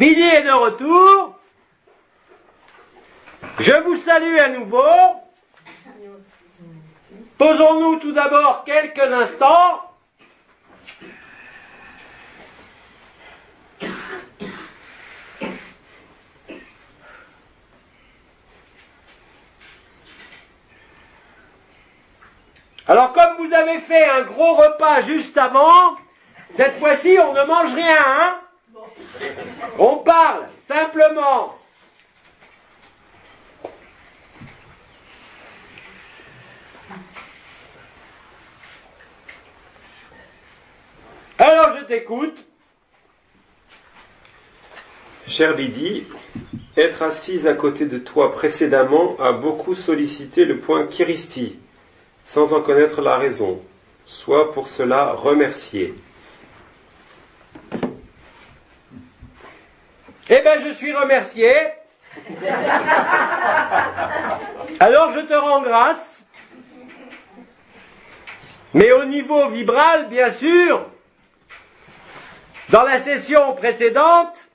Vidi est de retour. Je vous salue à nouveau. Posons-nous tout d'abord quelques instants. Alors comme vous avez fait un gros repas juste avant, cette fois-ci on ne mange rien, hein? On parle simplement. Alors je t'écoute. Cher Vidi, être assise à côté de toi précédemment a beaucoup sollicité le point Kiristi, sans en connaître la raison. Sois pour cela remercié. Eh bien, je suis remercié. Alors, je te rends grâce. Mais au niveau vibral, bien sûr, dans la session précédente,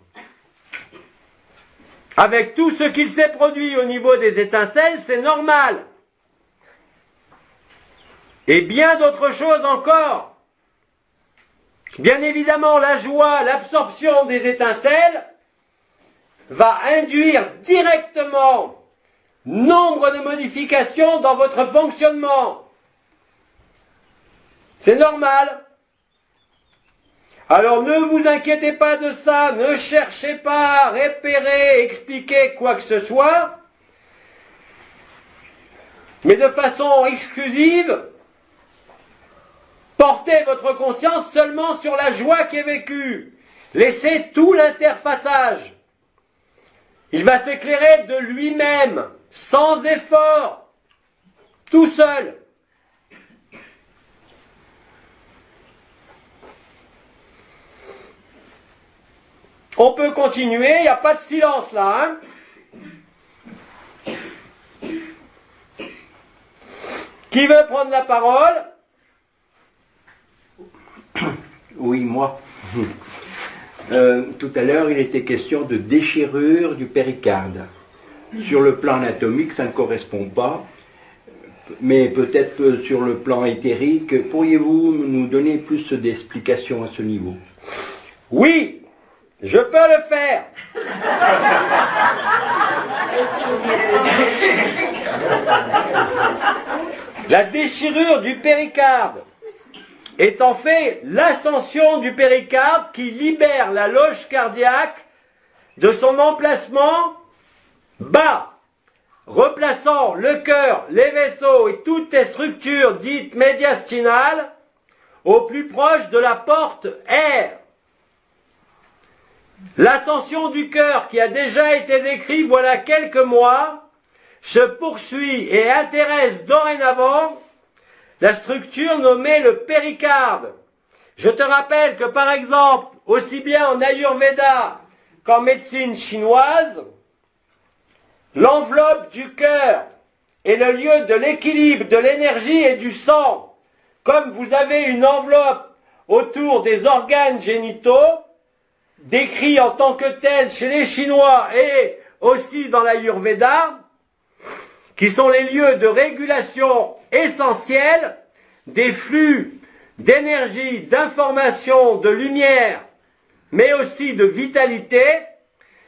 avec tout ce qu'il s'est produit au niveau des étincelles, c'est normal. Et bien d'autres choses encore. Bien évidemment, la joie, l'absorption des étincelles va induire directement nombre de modifications dans votre fonctionnement. C'est normal. Alors ne vous inquiétez pas de ça, ne cherchez pas à repérer, expliquer quoi que ce soit, mais de façon exclusive, portez votre conscience seulement sur la joie qui est vécue. Laissez tout l'interfaçage. Il va s'éclairer de lui-même, sans effort, tout seul. On peut continuer, il n'y a pas de silence là, hein? Qui veut prendre la parole? Oui, moi. Tout à l'heure, il était question de déchirure du péricarde. Sur le plan anatomique, ça ne correspond pas, mais peut-être sur le plan éthérique, pourriez-vous nous donner plus d'explications à ce niveau? Oui, je peux le faire. La déchirure du péricarde est en fait l'ascension du péricarde qui libère la loge cardiaque de son emplacement bas, replaçant le cœur, les vaisseaux et toutes les structures dites médiastinales au plus proche de la porte R. L'ascension du cœur qui a déjà été décrite voilà quelques mois se poursuit et intéresse dorénavant la structure nommée le péricarde. Je te rappelle que par exemple, aussi bien en Ayurveda qu'en médecine chinoise, l'enveloppe du cœur est le lieu de l'équilibre, de l'énergie et du sang. Comme vous avez une enveloppe autour des organes génitaux, décrit en tant que tel chez les Chinois et aussi dans l'Ayurveda, qui sont les lieux de régulation essentiels des flux d'énergie, d'information, de lumière, mais aussi de vitalité.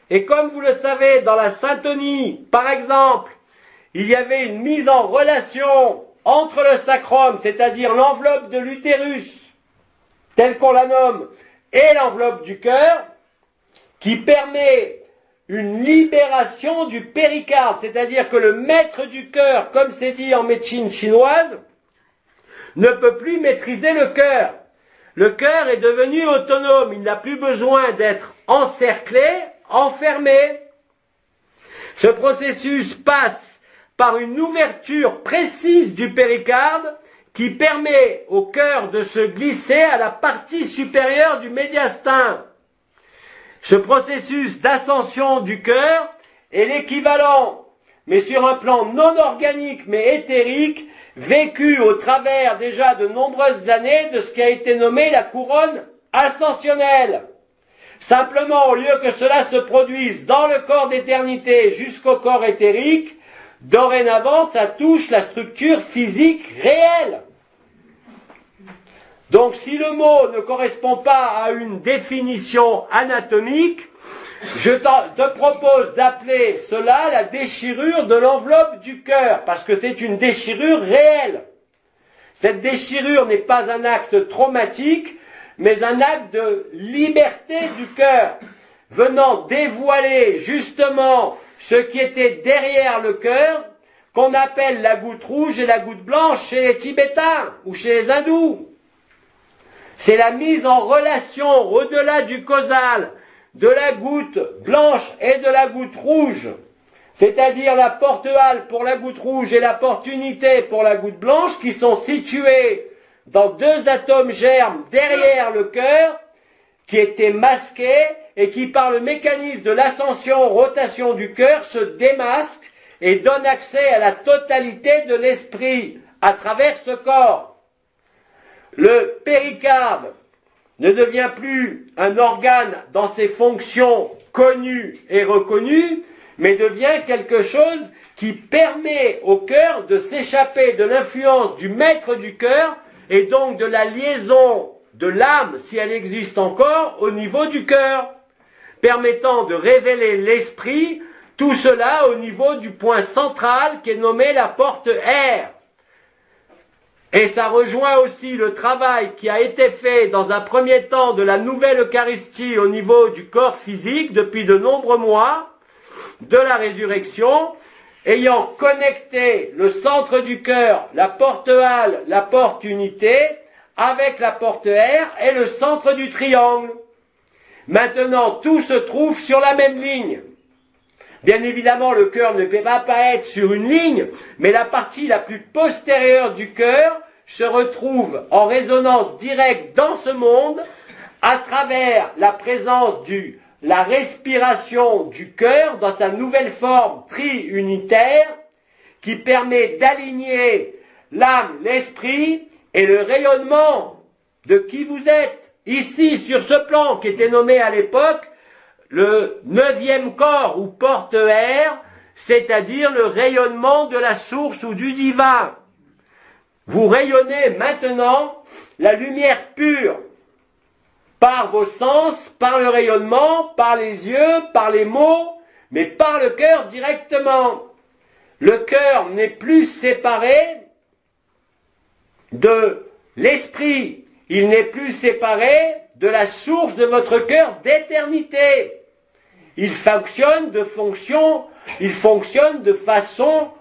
Et comme vous le savez, dans la syntonie, par exemple, il y avait une mise en relation entre le sacrum, c'est-à-dire l'enveloppe de l'utérus, telle qu'on la nomme, et l'enveloppe du cœur, qui permet une libération du péricarde, c'est-à-dire que le maître du cœur, comme c'est dit en médecine chinoise, ne peut plus maîtriser le cœur. Le cœur est devenu autonome, il n'a plus besoin d'être encerclé, enfermé. Ce processus passe par une ouverture précise du péricarde qui permet au cœur de se glisser à la partie supérieure du médiastin. Ce processus d'ascension du cœur est l'équivalent, mais sur un plan non organique mais éthérique, vécu au travers déjà de nombreuses années de ce qui a été nommé la couronne ascensionnelle. Simplement, au lieu que cela se produise dans le corps d'éternité jusqu'au corps éthérique, dorénavant, ça touche la structure physique réelle. Donc, si le mot ne correspond pas à une définition anatomique, je te propose d'appeler cela la déchirure de l'enveloppe du cœur, parce que c'est une déchirure réelle. Cette déchirure n'est pas un acte traumatique, mais un acte de liberté du cœur, venant dévoiler justement ce qui était derrière le cœur, qu'on appelle la goutte rouge et la goutte blanche chez les Tibétains ou chez les Hindous. C'est la mise en relation au-delà du causal de la goutte blanche et de la goutte rouge, c'est-à-dire la porte hâle pour la goutte rouge et la porte unité pour la goutte blanche, qui sont situées dans deux atomes germes derrière le cœur, qui étaient masqués et qui, par le mécanisme de l'ascension-rotation du cœur, se démasquent et donnent accès à la totalité de l'esprit à travers ce corps. Le péricarde ne devient plus un organe dans ses fonctions connues et reconnues, mais devient quelque chose qui permet au cœur de s'échapper de l'influence du maître du cœur et donc de la liaison de l'âme, si elle existe encore, au niveau du cœur, permettant de révéler l'esprit, tout cela au niveau du point central qui est nommé la porte R. Et ça rejoint aussi le travail qui a été fait dans un premier temps de la nouvelle Eucharistie au niveau du corps physique depuis de nombreux mois, de la résurrection, ayant connecté le centre du cœur, la porte hâle, la porte unité, avec la porte R et le centre du triangle. Maintenant, tout se trouve sur la même ligne. Bien évidemment, le cœur ne peut pas être sur une ligne, mais la partie la plus postérieure du cœur se retrouve en résonance directe dans ce monde à travers la présence la respiration du cœur dans sa nouvelle forme tri-unitaire qui permet d'aligner l'âme, l'esprit et le rayonnement de qui vous êtes ici sur ce plan qui était nommé à l'époque le 9e corps ou porte R, c'est-à-dire le rayonnement de la source ou du divin. Vous rayonnez maintenant la lumière pure par vos sens, par le rayonnement, par les yeux, par les mots, mais par le cœur directement. Le cœur n'est plus séparé de l'esprit, il n'est plus séparé de la source de votre cœur d'éternité. Il fonctionne de façon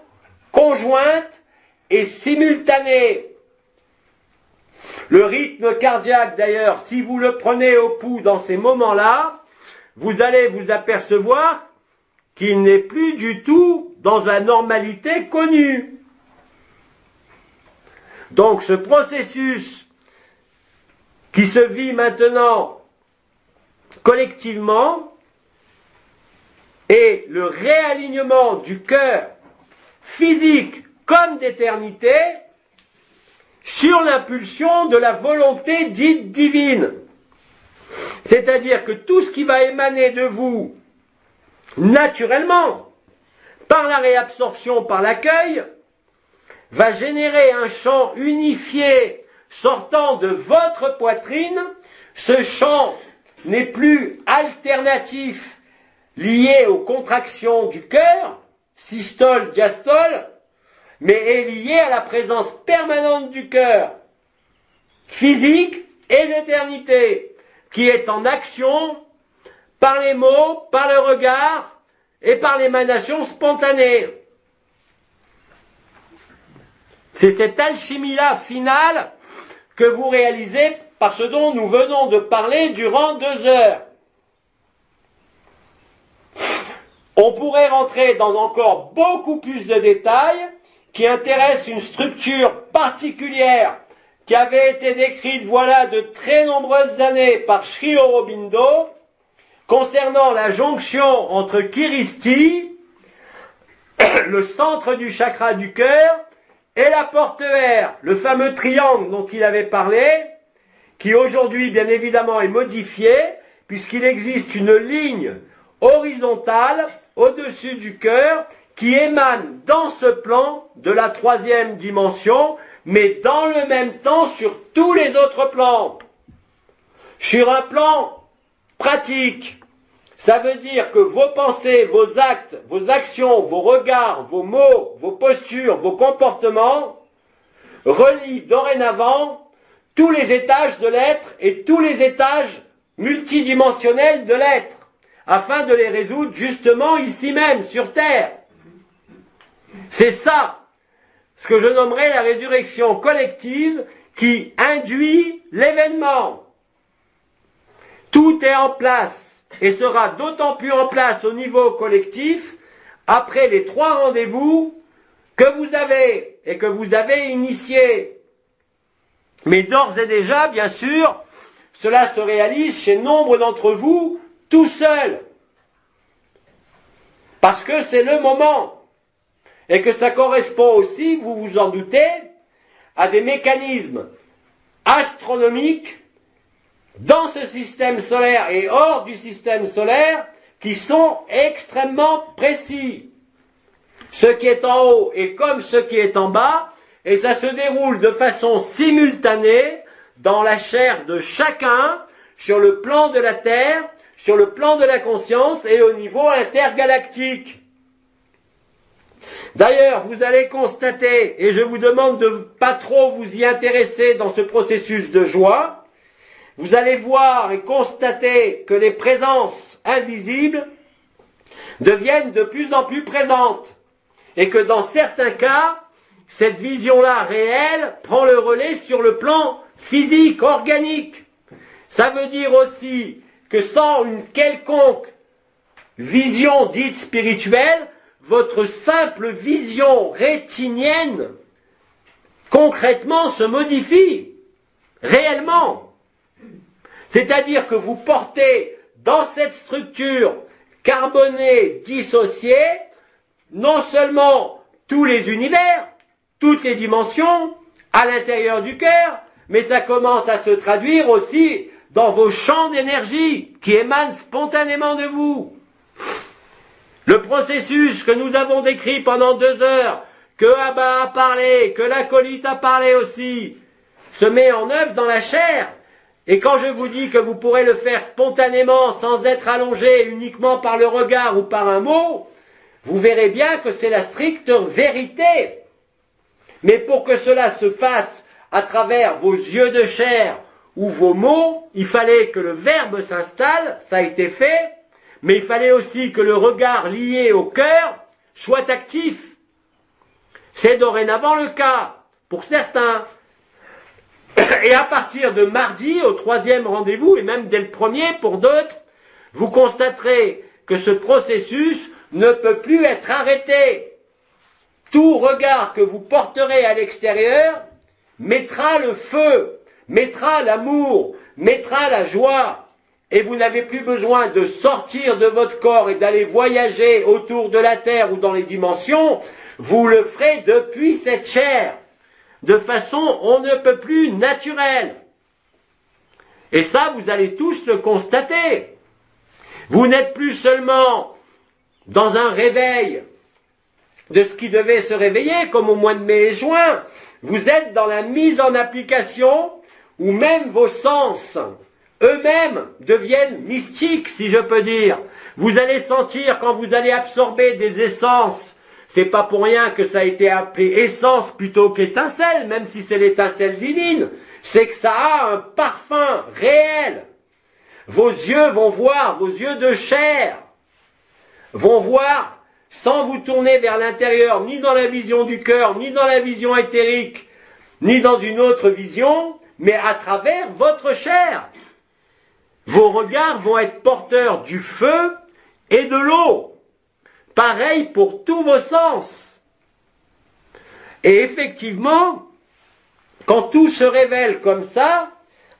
conjointe et simultanée. Le rythme cardiaque, d'ailleurs, si vous le prenez au pouls dans ces moments-là, vous allez vous apercevoir qu'il n'est plus du tout dans la normalité connue. Donc ce processus qui se vit maintenant collectivement est le réalignement du cœur physique comme d'éternité sur l'impulsion de la volonté dite divine. C'est-à-dire que tout ce qui va émaner de vous naturellement, par la réabsorption, par l'accueil, va générer un champ unifié sortant de votre poitrine. Ce champ n'est plus alternatif lié aux contractions du cœur, systole, diastole, mais est lié à la présence permanente du cœur, physique et d'éternité, qui est en action par les mots, par le regard et par l'émanation spontanée. C'est cette alchimie-là finale que vous réalisez par ce dont nous venons de parler durant 2 heures. On pourrait rentrer dans encore beaucoup plus de détails qui intéressent une structure particulière qui avait été décrite voilà de très nombreuses années par Sri Aurobindo concernant la jonction entre Kiristi, le centre du chakra du cœur, et la porte R, le fameux triangle dont il avait parlé, qui aujourd'hui bien évidemment est modifié, puisqu'il existe une ligne horizontale au-dessus du cœur qui émane dans ce plan de la troisième dimension, mais dans le même temps sur tous les autres plans. Sur un plan pratique, ça veut dire que vos pensées, vos actes, vos actions, vos regards, vos mots, vos postures, vos comportements relient dorénavant tous les étages de l'être et tous les étages multidimensionnels de l'être, afin de les résoudre justement ici même, sur Terre. C'est ça, ce que je nommerais la résurrection collective qui induit l'événement. Tout est en place et sera d'autant plus en place au niveau collectif après les 3 rendez-vous que vous avez et que vous avez initiés. Mais d'ores et déjà, bien sûr, cela se réalise chez nombre d'entre vous tout seul. Parce que c'est le moment. Et que ça correspond aussi, vous vous en doutez, à des mécanismes astronomiques dans ce système solaire et hors du système solaire qui sont extrêmement précis. Ce qui est en haut est comme ce qui est en bas, et ça se déroule de façon simultanée dans la chair de chacun, sur le plan de la Terre, sur le plan de la conscience et au niveau intergalactique. D'ailleurs, vous allez constater, et je vous demande de ne pas trop vous y intéresser dans ce processus de joie, vous allez voir et constater que les présences invisibles deviennent de plus en plus présentes, et que dans certains cas, cette vision-là réelle prend le relais sur le plan physique, organique. Ça veut dire aussi que sans une quelconque vision dite spirituelle, votre simple vision rétinienne, concrètement, se modifie, réellement. C'est-à-dire que vous portez dans cette structure carbonée, dissociée, non seulement tous les univers, toutes les dimensions, à l'intérieur du cœur, mais ça commence à se traduire aussi dans vos champs d'énergie qui émanent spontanément de vous. Le processus que nous avons décrit pendant 2 heures, que Abba a parlé, que l'acolyte a parlé aussi, se met en œuvre dans la chair. Et quand je vous dis que vous pourrez le faire spontanément, sans être allongé uniquement par le regard ou par un mot, vous verrez bien que c'est la stricte vérité. Mais pour que cela se fasse à travers vos yeux de chair ou vos mots, il fallait que le verbe s'installe, ça a été fait, mais il fallait aussi que le regard lié au cœur soit actif. C'est dorénavant le cas, pour certains. Et à partir de mardi, au 3e rendez-vous, et même dès le premier pour d'autres, vous constaterez que ce processus ne peut plus être arrêté. Tout regard que vous porterez à l'extérieur mettra le feu, mettra l'amour, mettra la joie. Et vous n'avez plus besoin de sortir de votre corps et d'aller voyager autour de la Terre ou dans les dimensions. Vous le ferez depuis cette chair, de façon on ne peut plus naturelle. Et ça, vous allez tous le constater. Vous n'êtes plus seulement dans un réveil de ce qui devait se réveiller, comme au mois de mai et juin. Vous êtes dans la mise en application où même vos sens eux-mêmes deviennent mystiques, si je peux dire. Vous allez sentir quand vous allez absorber des essences, c'est pas pour rien que ça a été appelé essence plutôt qu'étincelle, même si c'est l'étincelle divine, c'est que ça a un parfum réel. Vos yeux vont voir, vos yeux de chair vont voir sans vous tourner vers l'intérieur, ni dans la vision du cœur, ni dans la vision éthérique, ni dans une autre vision, mais à travers votre chair. Vos regards vont être porteurs du feu et de l'eau. Pareil pour tous vos sens. Et effectivement, quand tout se révèle comme ça,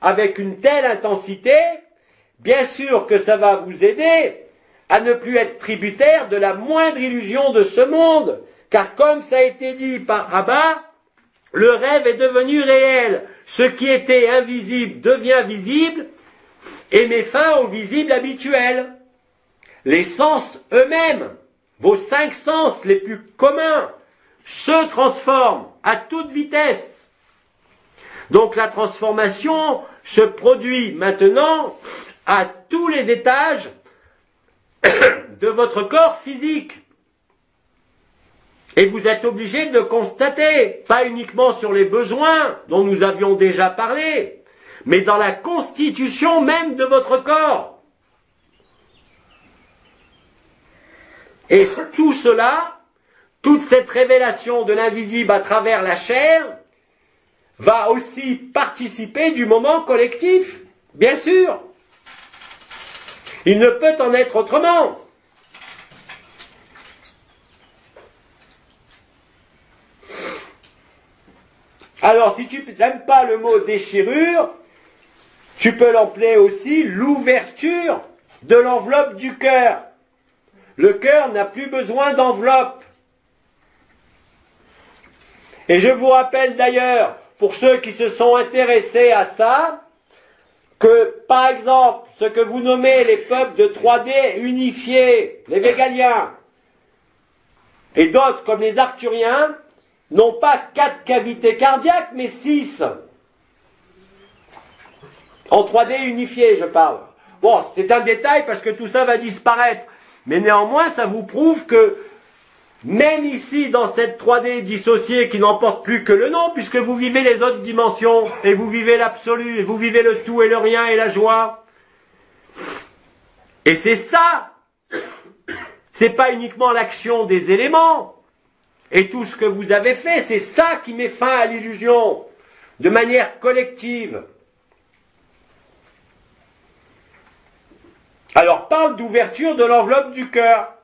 avec une telle intensité, bien sûr que ça va vous aider à ne plus être tributaire de la moindre illusion de ce monde. Car comme ça a été dit par Abba, le rêve est devenu réel. Ce qui était invisible devient visible. et met fin au visible habituel. Les sens eux-mêmes, vos 5 sens les plus communs, se transforment à toute vitesse. Donc la transformation se produit maintenant à tous les étages de votre corps physique. Et vous êtes obligé de le constater, pas uniquement sur les besoins dont nous avions déjà parlé, mais dans la constitution même de votre corps. Et tout cela, toute cette révélation de l'invisible à travers la chair, va aussi participer du moment collectif, bien sûr. Il ne peut en être autrement. Alors, si tu n'aimes pas le mot déchirure, tu peux l'appeler aussi l'ouverture de l'enveloppe du cœur. Le cœur n'a plus besoin d'enveloppe. Et je vous rappelle d'ailleurs, pour ceux qui se sont intéressés à ça, que par exemple, ce que vous nommez les peuples de 3D unifiés, les végaliens, et d'autres comme les arcturiens, n'ont pas 4 cavités cardiaques, mais 6. En 3D unifié, je parle. Bon, c'est un détail parce que tout ça va disparaître. Mais néanmoins, ça vous prouve que même ici, dans cette 3D dissociée qui n'emporte plus que le nom, puisque vous vivez les autres dimensions, et vous vivez l'absolu, et vous vivez le tout et le rien et la joie. Et c'est ça, c'est pas uniquement l'action des éléments, et tout ce que vous avez fait, c'est ça qui met fin à l'illusion, de manière collective. Alors parle d'ouverture de l'enveloppe du cœur.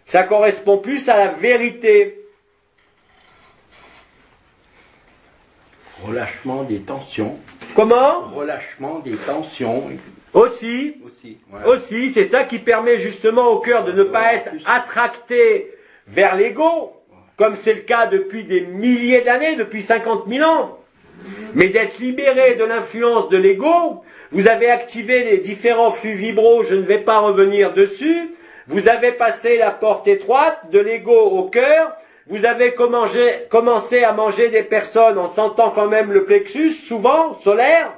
Ça correspond plus à la vérité. Relâchement des tensions. Comment? Relâchement des tensions. Aussi, Voilà. aussi, c'est ça qui permet justement au cœur de ne pas être attracté vers l'ego, comme c'est le cas depuis des milliers d'années, depuis 50 000 ans, mais d'être libéré de l'influence de l'ego. Vous avez activé les différents flux vibraux, je ne vais pas revenir dessus. Vous avez passé la porte étroite de l'ego au cœur. Vous avez commencé à manger des personnes en sentant quand même le plexus, souvent, solaire.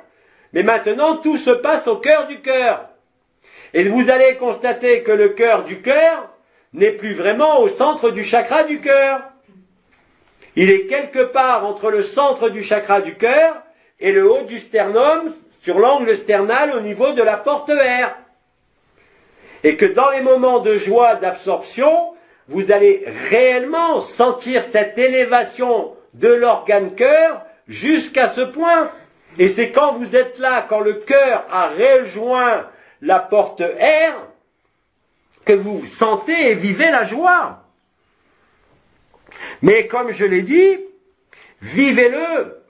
Mais maintenant, tout se passe au cœur du cœur. Et vous allez constater que le cœur du cœur n'est plus vraiment au centre du chakra du cœur. Il est quelque part entre le centre du chakra du cœur et le haut du sternum, sur l'angle sternal au niveau de la porte R. Et que dans les moments de joie, d'absorption, vous allez réellement sentir cette élévation de l'organe cœur jusqu'à ce point. Et c'est quand vous êtes là, quand le cœur a rejoint la porte R, que vous sentez et vivez la joie. Mais comme je l'ai dit, vivez-le.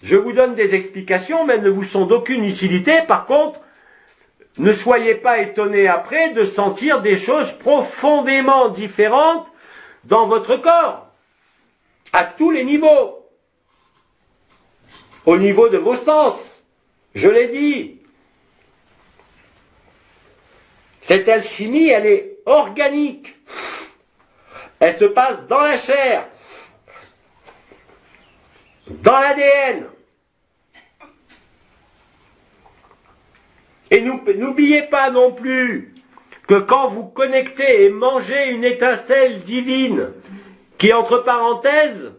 Je vous donne des explications, mais elles ne vous sont d'aucune utilité. Par contre, ne soyez pas étonnés après de sentir des choses profondément différentes dans votre corps, à tous les niveaux. Au niveau de vos sens, je l'ai dit. Cette alchimie, elle est organique. Elle se passe dans la chair, dans l'ADN. Et n'oubliez pas non plus que quand vous connectez et mangez une étincelle divine, qui entre parenthèses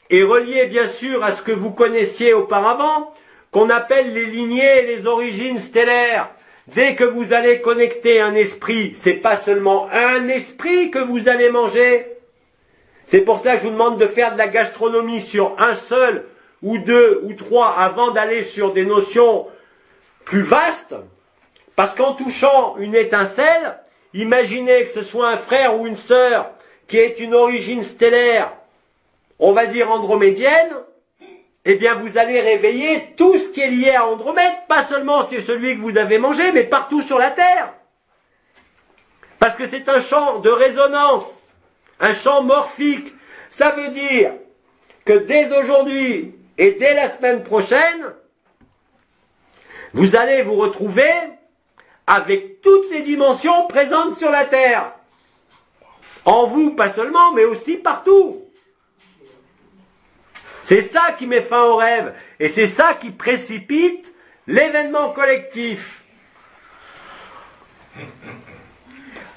est reliée bien sûr à ce que vous connaissiez auparavant, qu'on appelle les lignées et les origines stellaires. Dès que vous allez connecter un esprit, c'est pas seulement un esprit que vous allez manger. C'est pour ça que je vous demande de faire de la gastronomie sur un seul ou 2 ou 3 avant d'aller sur des notions plus vastes. Parce qu'en touchant une étincelle, imaginez que ce soit un frère ou une sœur qui ait une origine stellaire, on va dire andromédienne, eh bien vous allez réveiller tout ce qui est lié à Andromède, pas seulement sur celui que vous avez mangé, mais partout sur la Terre. Parce que c'est un champ de résonance, un champ morphique. Ça veut dire que dès aujourd'hui et dès la semaine prochaine, vous allez vous retrouver avec toutes les dimensions présentes sur la Terre. En vous, pas seulement, mais aussi partout. C'est ça qui met fin au rêve. Et c'est ça qui précipite l'événement collectif.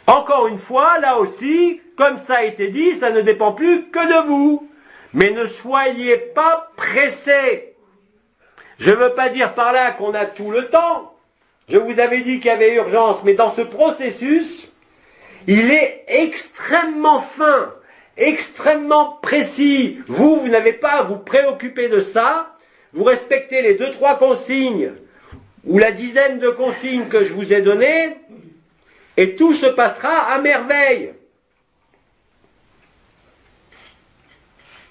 Encore une fois, là aussi, comme ça a été dit, ça ne dépend plus que de vous. Mais ne soyez pas pressés. Je ne veux pas dire par là qu'on a tout le temps. Je vous avais dit qu'il y avait urgence, mais dans ce processus, il est extrêmement fin, extrêmement précis. Vous n'avez pas à vous préoccuper de ça. Vous respectez les 2-3 consignes ou la dizaine de consignes que je vous ai données et tout se passera à merveille.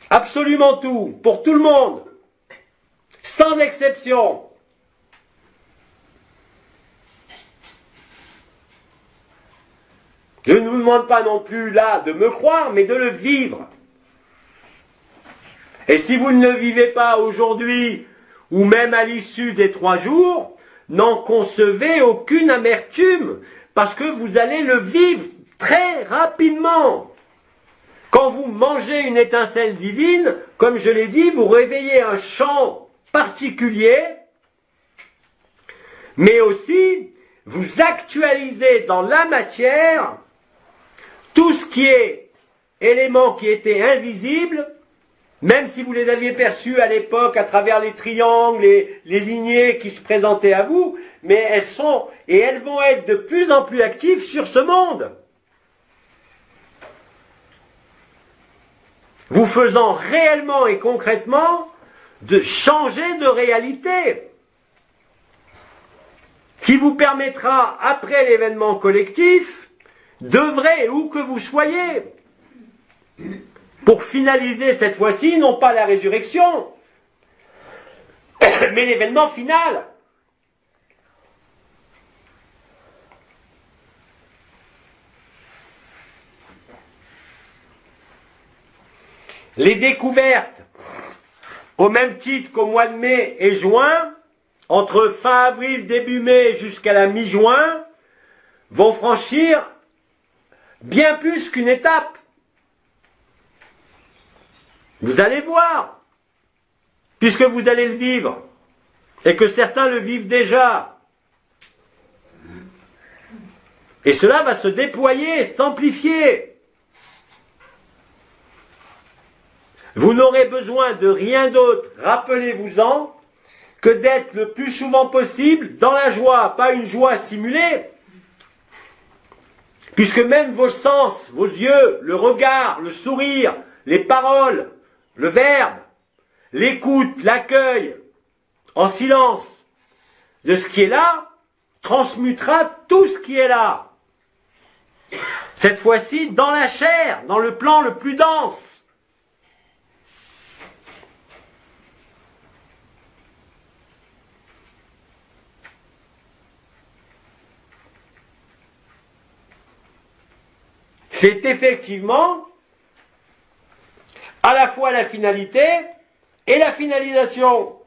Absolument tout, pour tout le monde, sans exception. Je ne vous demande pas non plus là de me croire, mais de le vivre. Et si vous ne le vivez pas aujourd'hui, ou même à l'issue des 3 jours, n'en concevez aucune amertume, parce que vous allez le vivre très rapidement. Quand vous mangez une étincelle divine, comme je l'ai dit, vous réveillez un champ particulier, mais aussi vous actualisez dans la matière tout ce qui est éléments qui étaient invisibles, même si vous les aviez perçus à l'époque à travers les triangles, les lignées qui se présentaient à vous, mais elles sont, et elles vont être de plus en plus actives sur ce monde. Vous faisant réellement et concrètement de changer de réalité, qui vous permettra, après l'événement collectif, d'œuvrer où que vous soyez, pour finaliser cette fois-ci, non pas la résurrection, mais l'événement final. Les découvertes, au même titre qu'au mois de mai et juin, entre fin avril, début mai jusqu'à la mi-juin, vont franchir bien plus qu'une étape. Vous allez voir, puisque vous allez le vivre, et que certains le vivent déjà. Et cela va se déployer, s'amplifier. Vous n'aurez besoin de rien d'autre, rappelez-vous-en, que d'être le plus souvent possible dans la joie, pas une joie simulée, puisque même vos sens, vos yeux, le regard, le sourire, les paroles, le verbe, l'écoute, l'accueil, en silence de ce qui est là, transmutera tout ce qui est là. Cette fois-ci dans la chair, dans le plan le plus dense. C'est effectivement à la fois la finalité et la finalisation.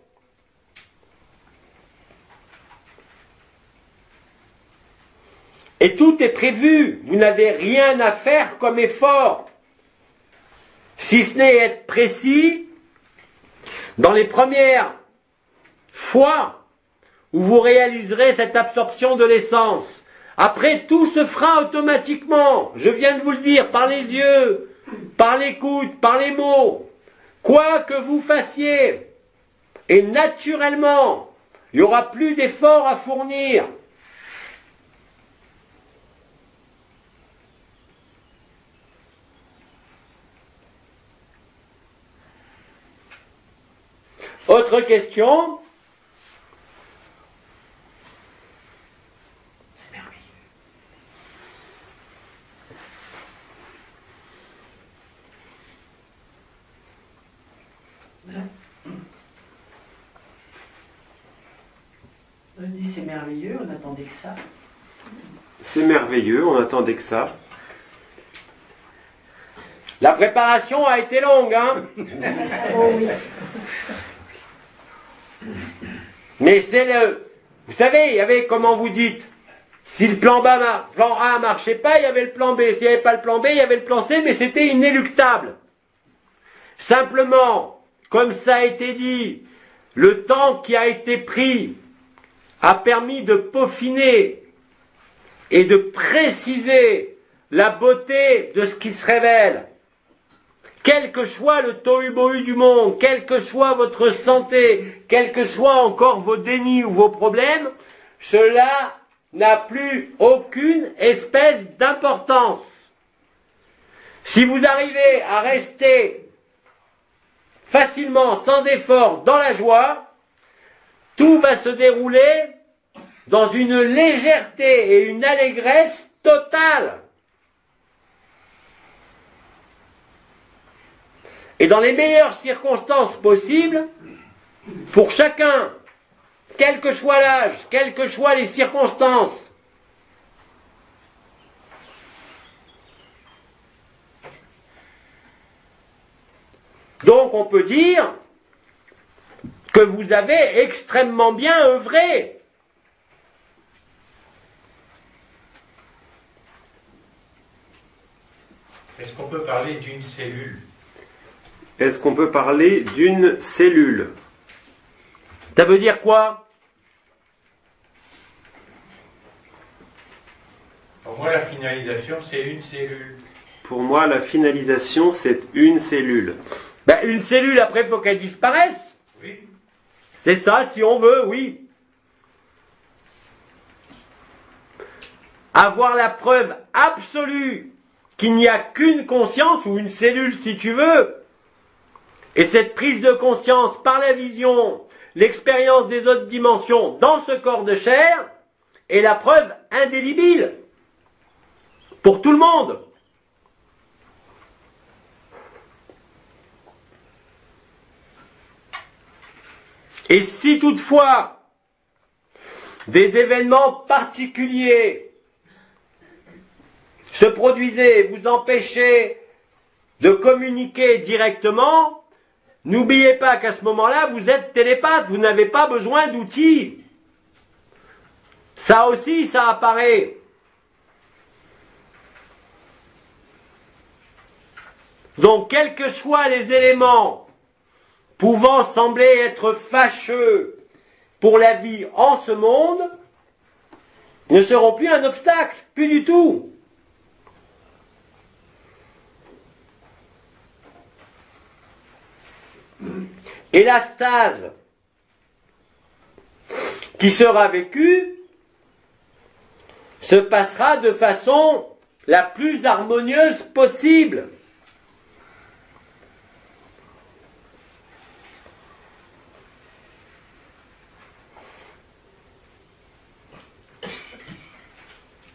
Et tout est prévu. Vous n'avez rien à faire comme effort, si ce n'est être précis dans les premières fois où vous réaliserez cette absorption de l'essence. Après, tout se fera automatiquement. Je viens de vous le dire, par les yeux, par l'écoute, par les mots. Quoi que vous fassiez. Et naturellement, il n'y aura plus d'efforts à fournir. Autre question? C'est merveilleux, on attendait que ça. C'est merveilleux, on attendait que ça. La préparation a été longue, hein? Oh oui. Mais c'est le... Vous savez, il y avait, comment vous dites, Si le plan A ne marchait pas, il y avait le plan B. S'il n'y avait pas le plan B, il y avait le plan C, mais c'était inéluctable. Simplement, comme ça a été dit, le temps qui a été pris a permis de peaufiner et de préciser la beauté de ce qui se révèle. Quel que soit le tohu-bohu du monde, quelle que soit votre santé, quel que soit encore vos dénis ou vos problèmes, cela n'a plus aucune espèce d'importance. Si vous arrivez à rester facilement, sans effort, dans la joie, tout va se dérouler dans une légèreté et une allégresse totale. Et dans les meilleures circonstances possibles, pour chacun, quel que soit l'âge, quelles que soient les circonstances. Donc on peut dire que vous avez extrêmement bien œuvré. Est-ce qu'on peut parler d'une cellule? Est-ce qu'on peut parler d'une cellule? Ça veut dire quoi? Pour moi, la finalisation, c'est une cellule. Pour moi, la finalisation, c'est une cellule. Ben, une cellule, après, il faut qu'elle disparaisse. Oui. C'est ça, si on veut, oui. Avoir la preuve absolue qu'il n'y a qu'une conscience, ou une cellule si tu veux, et cette prise de conscience par la vision, l'expérience des autres dimensions dans ce corps de chair, est la preuve indélébile pour tout le monde. Et si toutefois des événements particuliers se produisaient et vous empêchaient de communiquer directement, n'oubliez pas qu'à ce moment-là, vous êtes télépathe, vous n'avez pas besoin d'outils. Ça aussi, ça apparaît. Donc, quels que soient les éléments pouvant sembler être fâcheux pour la vie en ce monde, ne seront plus un obstacle, plus du tout. Et la stase qui sera vécue se passera de façon la plus harmonieuse possible.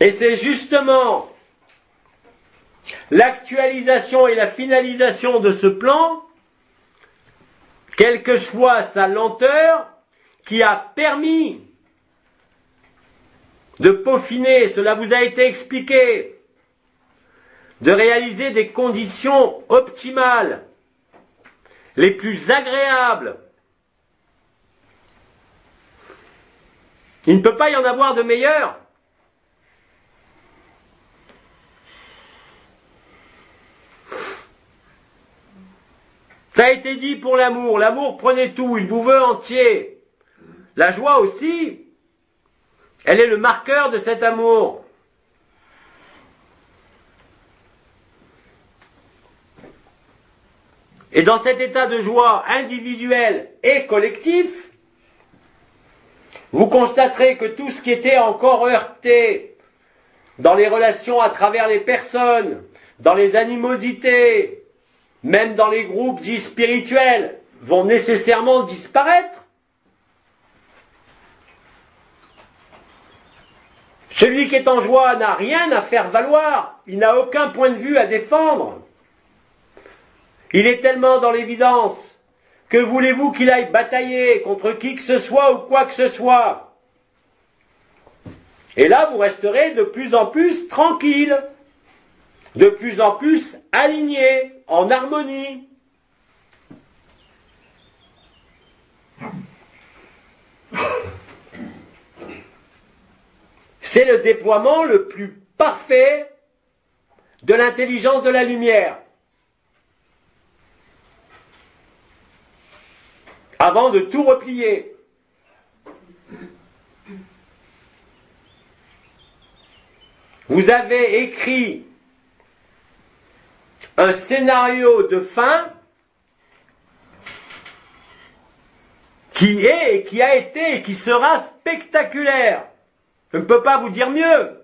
Et c'est justement l'actualisation et la finalisation de ce plan, quelle que soit sa lenteur, qui a permis de peaufiner, cela vous a été expliqué, de réaliser des conditions optimales, les plus agréables. Il ne peut pas y en avoir de meilleures. Ça a été dit pour l'amour. L'amour prenez tout, il vous veut entier. La joie aussi, elle est le marqueur de cet amour. Et dans cet état de joie individuel et collectif, vous constaterez que tout ce qui était encore heurté dans les relations à travers les personnes, dans les animosités, même dans les groupes dits spirituels, vont nécessairement disparaître. Celui qui est en joie n'a rien à faire valoir, il n'a aucun point de vue à défendre. Il est tellement dans l'évidence. Que voulez-vous qu'il aille batailler contre qui que ce soit ou quoi que ce soit? Et là, vous resterez de plus en plus tranquille, de plus en plus aligné, en harmonie. C'est le déploiement le plus parfait de l'intelligence de la lumière. Avant de tout replier. Vous avez écrit un scénario de fin qui est, et qui a été, et qui sera spectaculaire. Je ne peux pas vous dire mieux.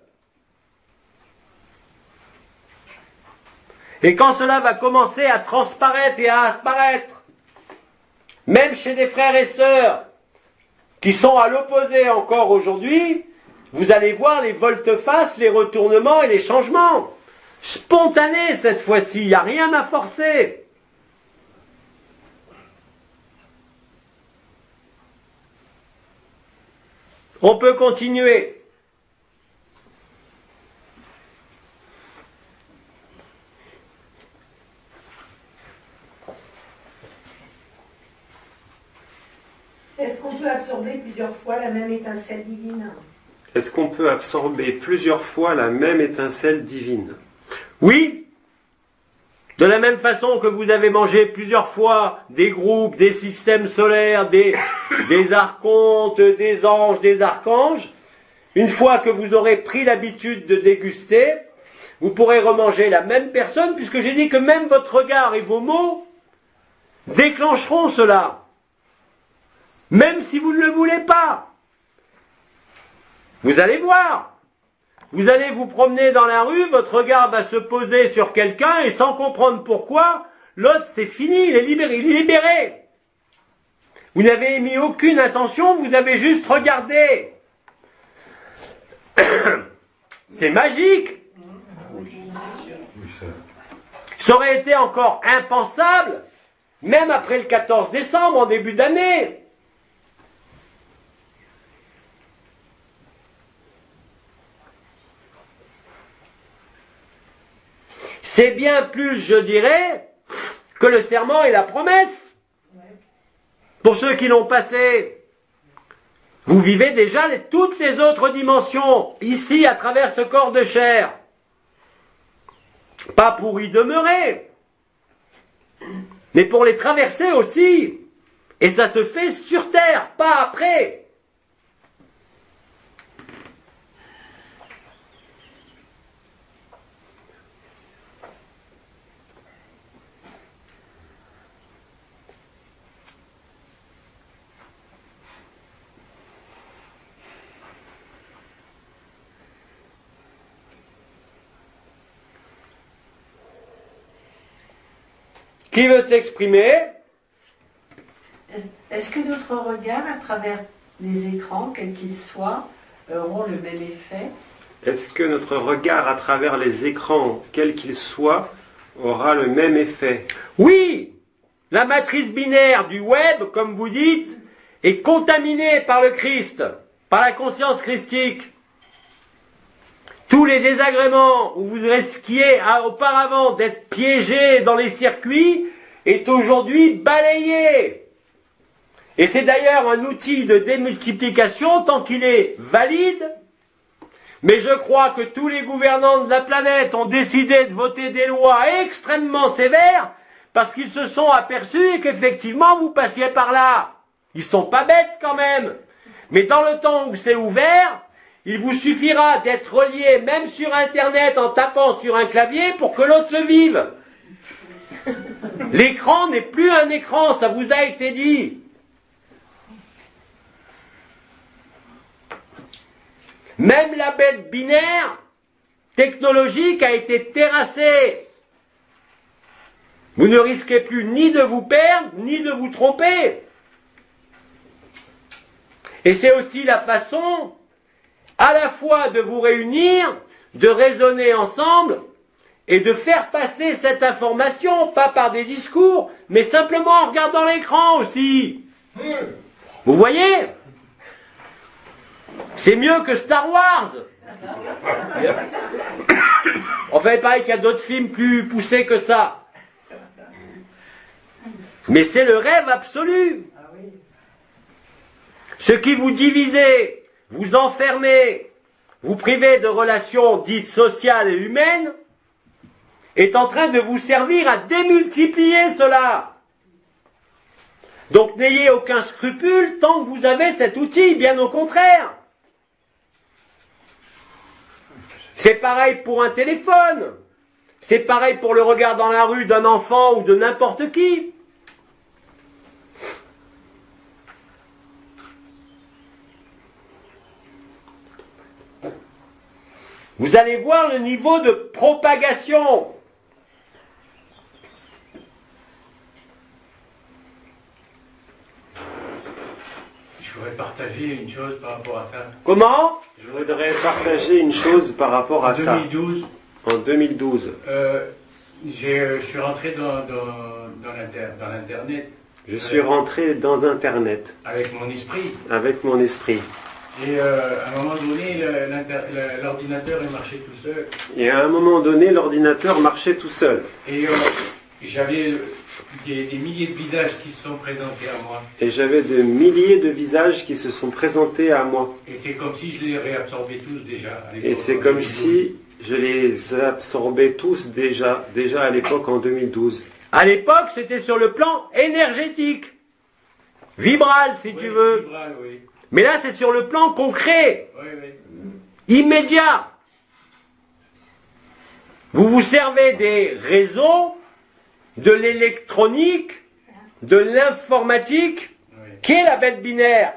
Et quand cela va commencer à transparaître et à apparaître, même chez des frères et sœurs qui sont à l'opposé encore aujourd'hui, vous allez voir les volte-face, les retournements et les changements. Spontanés cette fois-ci, il n'y a rien à forcer. On peut continuer. Est-ce qu'on peut absorber plusieurs fois la même étincelle divine? Est-ce qu'on peut absorber plusieurs fois la même étincelle divine? Oui. De la même façon que vous avez mangé plusieurs fois des groupes, des systèmes solaires, des archontes, des anges, des archanges, une fois que vous aurez pris l'habitude de déguster, vous pourrez remanger la même personne, puisque j'ai dit que même votre regard et vos mots déclencheront cela. Même si vous ne le voulez pas. Vous allez voir. Vous allez vous promener dans la rue, votre regard va se poser sur quelqu'un et sans comprendre pourquoi, l'autre c'est fini, il est libéré, il est libéré. Vous n'avez émis aucune intention, vous avez juste regardé. C'est magique. Ça aurait été encore impensable, même après le 14 décembre, en début d'année. C'est bien plus, je dirais, que le serment et la promesse. Pour ceux qui l'ont passé, vous vivez déjà toutes les autres dimensions, ici, à travers ce corps de chair. Pas pour y demeurer, mais pour les traverser aussi. Et ça se fait sur terre, pas après. Qui veut s'exprimer? Est-ce que notre regard à travers les écrans, quels qu'ils soient, auront le même effet? Est-ce que notre regard à travers les écrans, quel qu'il soit, aura le même effet? Oui! La matrice binaire du web, comme vous dites, est contaminée par le Christ, par la conscience christique. Tous les désagréments où vous risquiez auparavant d'être piégé dans les circuits est aujourd'hui balayé. Et c'est d'ailleurs un outil de démultiplication tant qu'il est valide. Mais je crois que tous les gouvernants de la planète ont décidé de voter des lois extrêmement sévères parce qu'ils se sont aperçus qu'effectivement vous passiez par là. Ils sont pas bêtes quand même. Mais dans le temps où c'est ouvert, il vous suffira d'être relié même sur Internet en tapant sur un clavier pour que l'autre le vive. L'écran n'est plus un écran, ça vous a été dit. Même la bête binaire technologique a été terrassée. Vous ne risquez plus ni de vous perdre, ni de vous tromper. Et c'est aussi la façon à la fois de vous réunir, de raisonner ensemble et de faire passer cette information, pas par des discours, mais simplement en regardant l'écran aussi. Vous voyez? C'est mieux que Star Wars. Enfin, il paraît qu'il y a d'autres films plus poussés que ça. Mais c'est le rêve absolu. Ce qui vous divisez, vous enfermez, vous privez de relations dites sociales et humaines, est en train de vous servir à démultiplier cela. Donc n'ayez aucun scrupule tant que vous avez cet outil, bien au contraire. C'est pareil pour un téléphone. C'est pareil pour le regard dans la rue d'un enfant ou de n'importe qui. Vous allez voir le niveau de propagation. Je voudrais partager une chose par rapport à ça. Comment? Je voudrais partager une chose par rapport En à ça. 2012, En 2012, je suis rentré dans l'Internet je suis rentré dans Internet avec mon esprit. avec mon esprit. Et à un moment donné, l'ordinateur il marchait tout seul. Et à un moment donné, l'ordinateur marchait tout seul. Et j'avais des milliers de visages qui se sont présentés à moi. Et j'avais de milliers de visages qui se sont présentés à moi. Et c'est comme si je les réabsorbais tous déjà. à l'époque, Et c'est en comme 2012. si je les absorbais tous déjà à l'époque en 2012. À l'époque, c'était sur le plan énergétique. Vibral, si Oui, tu veux. vibral, oui. Mais là, c'est sur le plan concret, Oui, oui. immédiat. Vous vous servez des réseaux, de l'électronique, de l'informatique, Oui. qui est la bête binaire.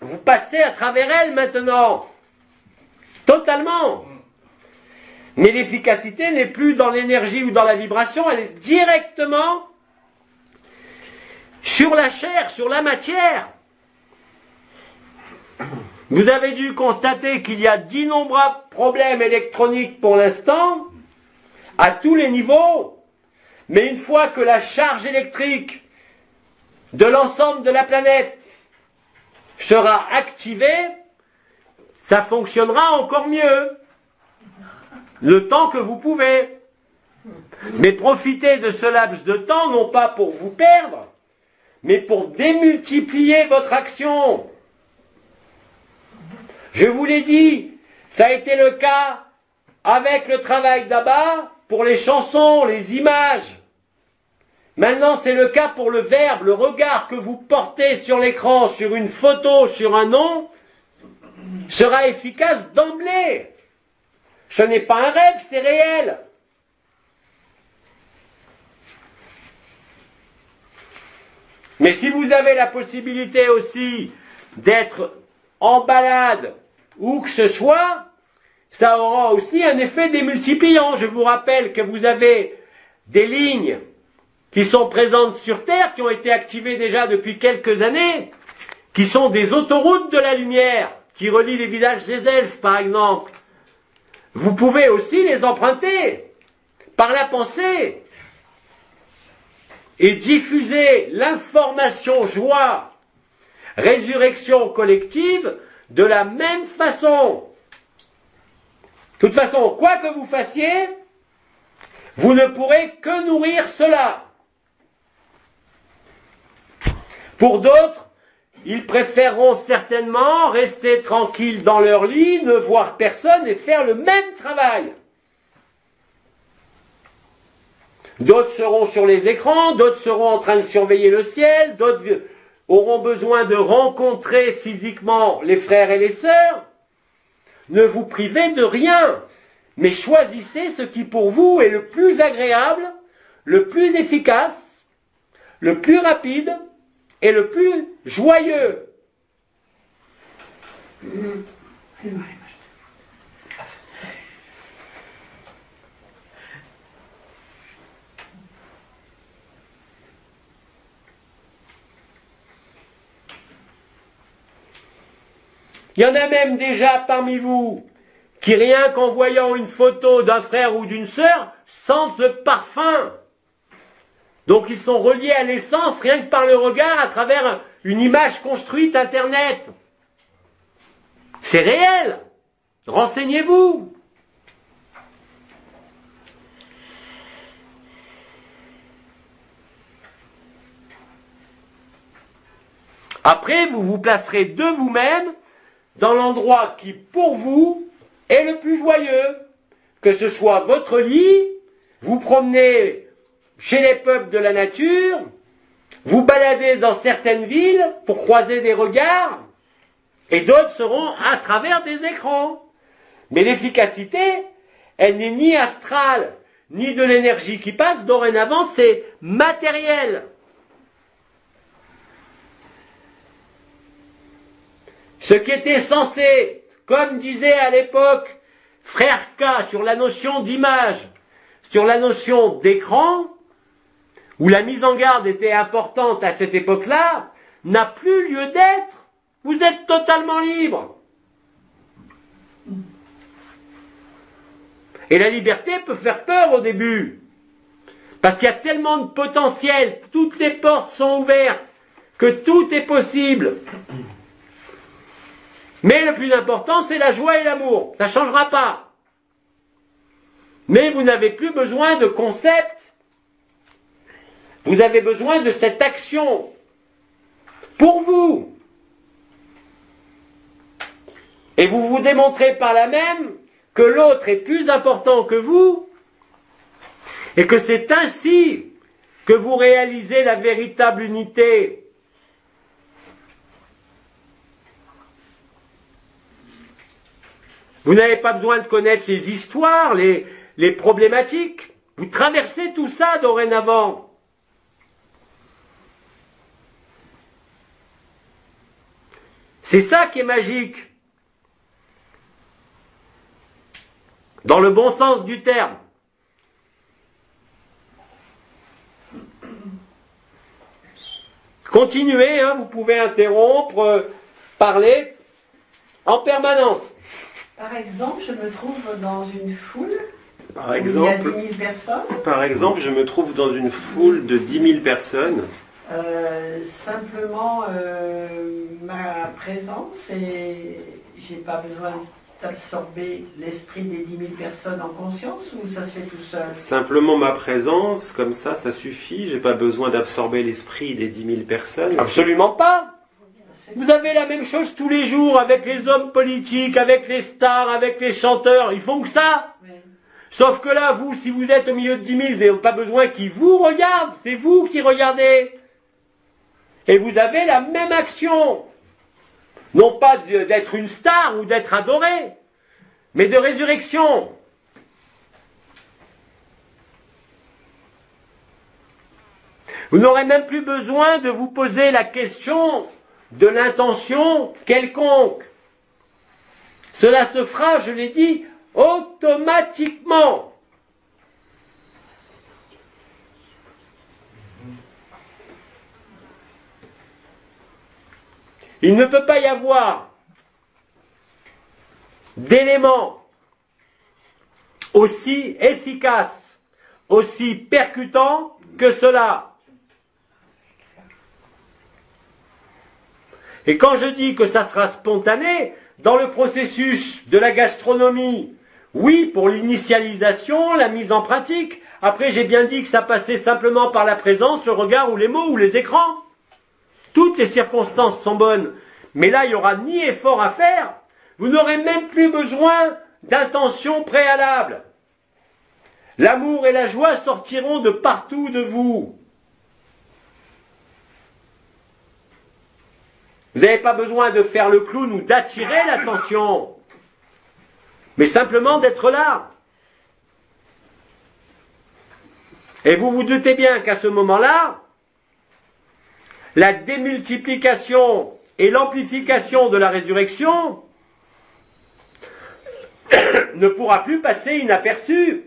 Vous passez à travers elle maintenant. Totalement. Mais l'efficacité n'est plus dans l'énergie ou dans la vibration, elle est directement sur la chair, sur la matière. Vous avez dû constater qu'il y a d'innombrables problèmes électroniques pour l'instant, à tous les niveaux. Mais une fois que la charge électrique de l'ensemble de la planète sera activée, ça fonctionnera encore mieux. Le temps que vous pouvez. Mais profitez de ce laps de temps, non pas pour vous perdre, mais pour démultiplier votre action. Je vous l'ai dit, ça a été le cas avec le travail d'Abba pour les chansons, les images. Maintenant, c'est le cas pour le verbe, le regard que vous portez sur l'écran, sur une photo, sur un nom, sera efficace d'emblée. Ce n'est pas un rêve, c'est réel. Mais si vous avez la possibilité aussi d'être en balade, où que ce soit, ça aura aussi un effet démultipliant. Je vous rappelle que vous avez des lignes qui sont présentes sur Terre, qui ont été activées déjà depuis quelques années, qui sont des autoroutes de la lumière, qui relient les villages des elfes, par exemple. Vous pouvez aussi les emprunter par la pensée et diffuser l'information joie, résurrection collective de la même façon. De toute façon, quoi que vous fassiez, vous ne pourrez que nourrir cela. Pour d'autres, ils préféreront certainement rester tranquilles dans leur lit, ne voir personne et faire le même travail. D'autres seront sur les écrans, d'autres seront en train de surveiller le ciel, d'autres auront besoin de rencontrer physiquement les frères et les sœurs. Ne vous privez de rien, mais choisissez ce qui pour vous est le plus agréable, le plus efficace, le plus rapide et le plus joyeux. Il y en a même déjà parmi vous qui, rien qu'en voyant une photo d'un frère ou d'une sœur, sentent le parfum. Donc ils sont reliés à l'essence rien que par le regard à travers une image construite Internet. C'est réel. Renseignez-vous. Après, vous vous placerez de vous-même dans l'endroit qui, pour vous, est le plus joyeux. Que ce soit votre lit, vous promenez chez les peuples de la nature, vous baladez dans certaines villes pour croiser des regards, et d'autres seront à travers des écrans. Mais l'efficacité, elle n'est ni astrale, ni de l'énergie qui passe. Dorénavant, c'est matériel. Ce qui était censé, comme disait à l'époque Frère K sur la notion d'image, sur la notion d'écran, où la mise en garde était importante à cette époque-là, n'a plus lieu d'être. Vous êtes totalement libre. Et la liberté peut faire peur au début. Parce qu'il y a tellement de potentiel, toutes les portes sont ouvertes, que tout est possible. Mais le plus important, c'est la joie et l'amour. Ça ne changera pas. Mais vous n'avez plus besoin de concepts. Vous avez besoin de cette action. Pour vous. Et vous vous démontrez par là même que l'autre est plus important que vous. Et que c'est ainsi que vous réalisez la véritable unité. Vous n'avez pas besoin de connaître les histoires, les problématiques. Vous traversez tout ça dorénavant. C'est ça qui est magique. Dans le bon sens du terme. Continuez, hein, vous pouvez interrompre, parler en permanence. Par exemple, je me trouve dans une foule Par où exemple, il y a 10 000 personnes. Par exemple, je me trouve dans une foule de 10 000 personnes. Simplement, ma présence, et j'ai pas besoin d'absorber l'esprit des 10 000 personnes en conscience, ou ça se fait tout seul? Simplement ma présence, comme ça suffit. J'ai pas besoin d'absorber l'esprit des 10 000 personnes. Absolument pas. Vous avez la même chose tous les jours avec les hommes politiques, avec les stars, avec les chanteurs. Ils font que ça. Oui. Sauf que là, vous, si vous êtes au milieu de 10 000, vous n'avez pas besoin qu'ils vous regardent. C'est vous qui regardez. Et vous avez la même action. Non pas d'être une star ou d'être adoré, mais de résurrection. Vous n'aurez même plus besoin de vous poser la question de l'intention quelconque. Cela se fera, je l'ai dit, automatiquement. Il ne peut pas y avoir d'éléments aussi efficaces, aussi percutants que cela. Et quand je dis que ça sera spontané, dans le processus de la gastronomie, oui, pour l'initialisation, la mise en pratique. Après, j'ai bien dit que ça passait simplement par la présence, le regard ou les mots ou les écrans. Toutes les circonstances sont bonnes. Mais là, il n'y aura ni effort à faire. Vous n'aurez même plus besoin d'intention préalable. L'amour et la joie sortiront de partout de vous. Vous n'avez pas besoin de faire le clown ou d'attirer l'attention, mais simplement d'être là. Et vous vous doutez bien qu'à ce moment-là, la démultiplication et l'amplification de la résurrection ne pourra plus passer inaperçue.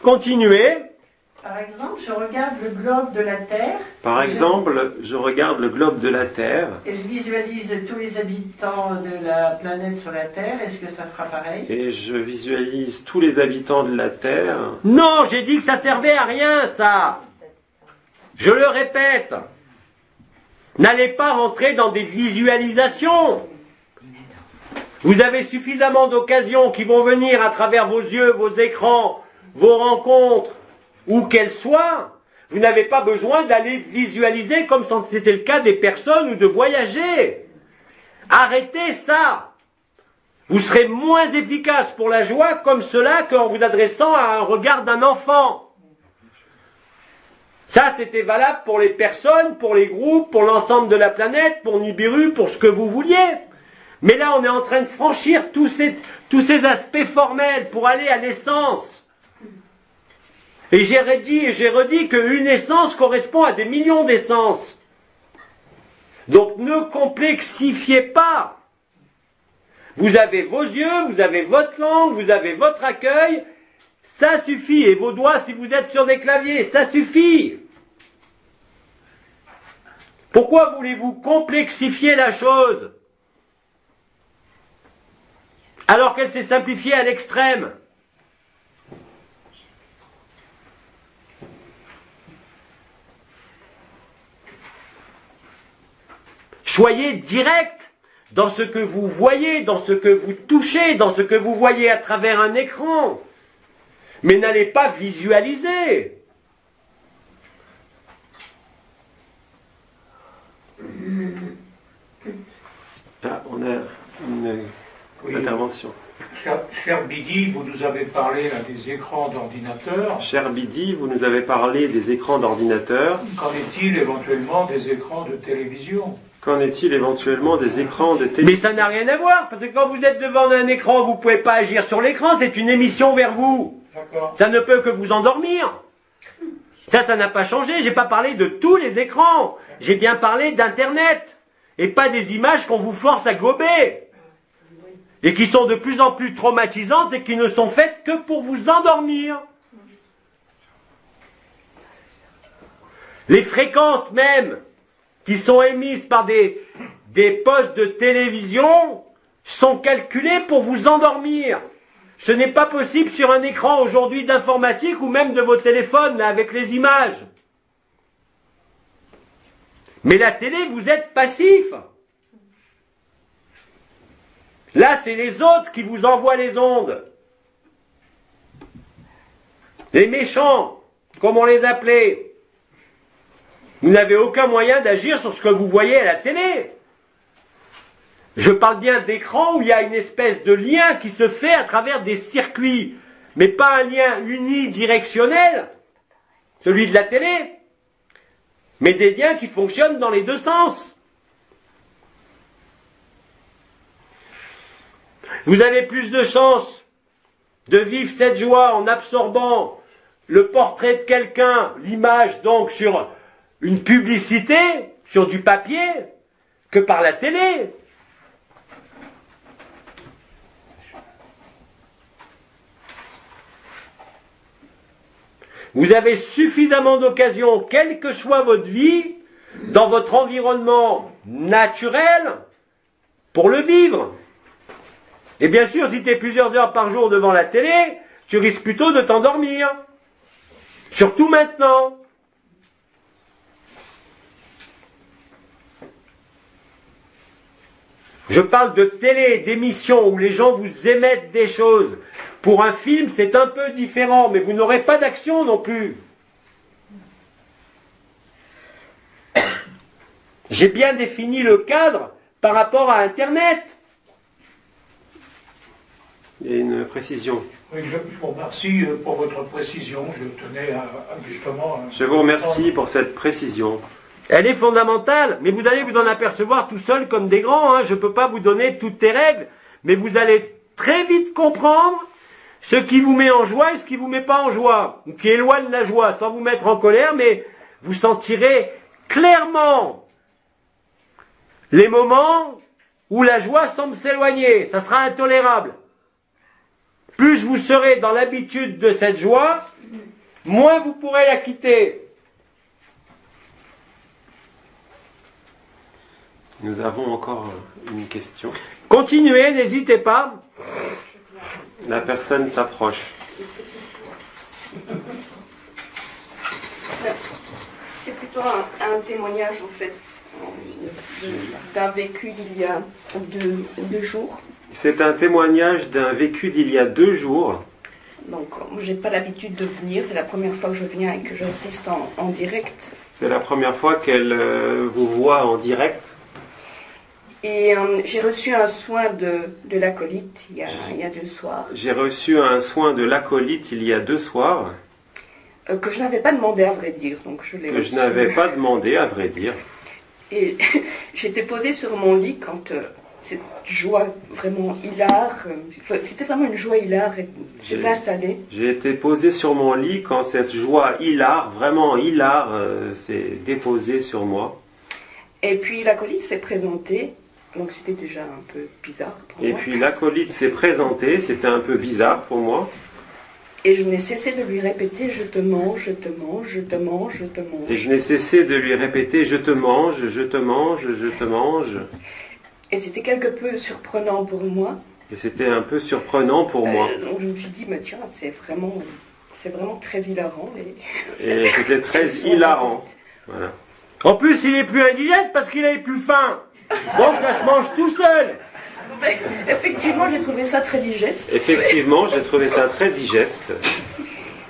Continuez. Par exemple, je regarde le globe de la Terre. Par exemple, je regarde le globe de la Terre. Et je visualise tous les habitants de la planète sur la Terre. Est-ce que ça fera pareil? Et je visualise tous les habitants de la Terre. Non, j'ai dit que ça servait à rien, ça. Je le répète. N'allez pas rentrer dans des visualisations. Vous avez suffisamment d'occasions qui vont venir à travers vos yeux, vos écrans, vos rencontres, où qu'elles soient, Vous n'avez pas besoin d'aller visualiser comme si c'était le cas des personnes ou de voyager. Arrêtez ça. Vous serez moins efficace pour la joie comme cela qu'en vous adressant à un regard d'un enfant. Ça, c'était valable pour les personnes, pour les groupes, pour l'ensemble de la planète, pour Nibiru, pour ce que vous vouliez. Mais là, on est en train de franchir tous ces aspects formels pour aller à l'essence. Et j'ai redit et j'ai redit qu'une essence correspond à des millions d'essences. Donc ne complexifiez pas. Vous avez vos yeux, vous avez votre langue, vous avez votre accueil. Ça suffit. Et vos doigts, si vous êtes sur des claviers, ça suffit. Pourquoi voulez-vous complexifier la chose alors qu'elle s'est simplifiée à l'extrême? Soyez direct dans ce que vous voyez, dans ce que vous touchez, dans ce que vous voyez à travers un écran. Mais n'allez pas visualiser. Ah, on a une intervention. Cher Bidi, vous nous avez parlé là, des écrans d'ordinateur. Cher Bidi, vous nous avez parlé des écrans d'ordinateur. Qu'en est-il éventuellement des écrans de télévision? Qu'en est-il éventuellement des écrans de télévision? Mais ça n'a rien à voir, parce que quand vous êtes devant un écran, vous ne pouvez pas agir sur l'écran, c'est une émission vers vous. Ça ne peut que vous endormir. Ça n'a pas changé, j'ai pas parlé de tous les écrans. J'ai bien parlé d'Internet, et pas des images qu'on vous force à gober. Et qui sont de plus en plus traumatisantes et qui ne sont faites que pour vous endormir. Les fréquences même qui sont émises par des postes de télévision sont calculées pour vous endormir. Ce n'est pas possible sur un écran aujourd'hui d'informatique ou même de vos téléphones là, avec les images. Mais la télé, vous êtes passif. Là, c'est les autres qui vous envoient les ondes. Les méchants, comme on les appelait. Vous n'avez aucun moyen d'agir sur ce que vous voyez à la télé. Je parle bien d'écran où il y a une espèce de lien qui se fait à travers des circuits, mais pas un lien unidirectionnel, celui de la télé, mais des liens qui fonctionnent dans les deux sens. Vous avez plus de chances de vivre cette joie en absorbant le portrait de quelqu'un, l'image donc sur une publicité, sur du papier, que par la télé. Vous avez suffisamment d'occasions, quelle que soit votre vie, dans votre environnement naturel, pour le vivre. Et bien sûr, si tu es plusieurs heures par jour devant la télé, tu risques plutôt de t'endormir. Surtout maintenant. Je parle de télé, d'émissions où les gens vous émettent des choses. Pour un film, c'est un peu différent, mais vous n'aurez pas d'action non plus. J'ai bien défini le cadre par rapport à Internet. Il y a une précision. Oui, je vous remercie pour votre précision. Je tenais justement... Je vous remercie pour cette précision. Elle est fondamentale, mais vous allez vous en apercevoir tout seul comme des grands. Hein. Je ne peux pas vous donner toutes les règles, mais vous allez très vite comprendre ce qui vous met en joie et ce qui ne vous met pas en joie, ou qui éloigne la joie, sans vous mettre en colère, mais vous sentirez clairement les moments où la joie semble s'éloigner. Ça sera intolérable. Plus vous serez dans l'habitude de cette joie, moins vous pourrez la quitter. Nous avons encore une question. Continuez, n'hésitez pas. La personne s'approche. C'est plutôt un témoignage en fait d'un vécu d'il y a deux jours. C'est un témoignage d'un vécu d'il y a 2 jours. Donc, moi, j'ai pas l'habitude de venir. C'est la première fois que je viens et que j'assiste en direct. C'est la première fois qu'elle vous voit en direct. Et j'ai reçu un soin de l'acolyte il y a 2 soirs. J'ai reçu un soin de l'acolyte il y a 2 soirs. Que je n'avais pas demandé, à vrai dire. Donc je l'ai Que reçu. je n'avais pas demandé, à vrai dire. Et j'étais posée sur mon lit quand cette joie vraiment hilare, c'était vraiment une joie hilare, s'est installée. J'ai été posé sur mon lit quand cette joie hilare, vraiment hilare, s'est déposée sur moi. Et puis l'acolyte s'est présenté, donc c'était déjà un peu bizarre pour moi. Et puis l'acolyte s'est présenté, c'était un peu bizarre pour moi. Et je n'ai cessé de lui répéter, je te mange, je te mange, je te mange, je te mange. Et je n'ai cessé de lui répéter, je te mange, je te mange, je te mange. Et c'était quelque peu surprenant pour moi. Et c'était un peu surprenant pour moi. Donc je me suis dit, mais tiens, c'est vraiment très hilarant. Et c'était très hilarant. Voilà. En plus, il est plus indigeste parce qu'il est plus faim. Donc ça se mange tout seul. Effectivement, j'ai trouvé ça très digeste. Effectivement, j'ai trouvé ça très digeste.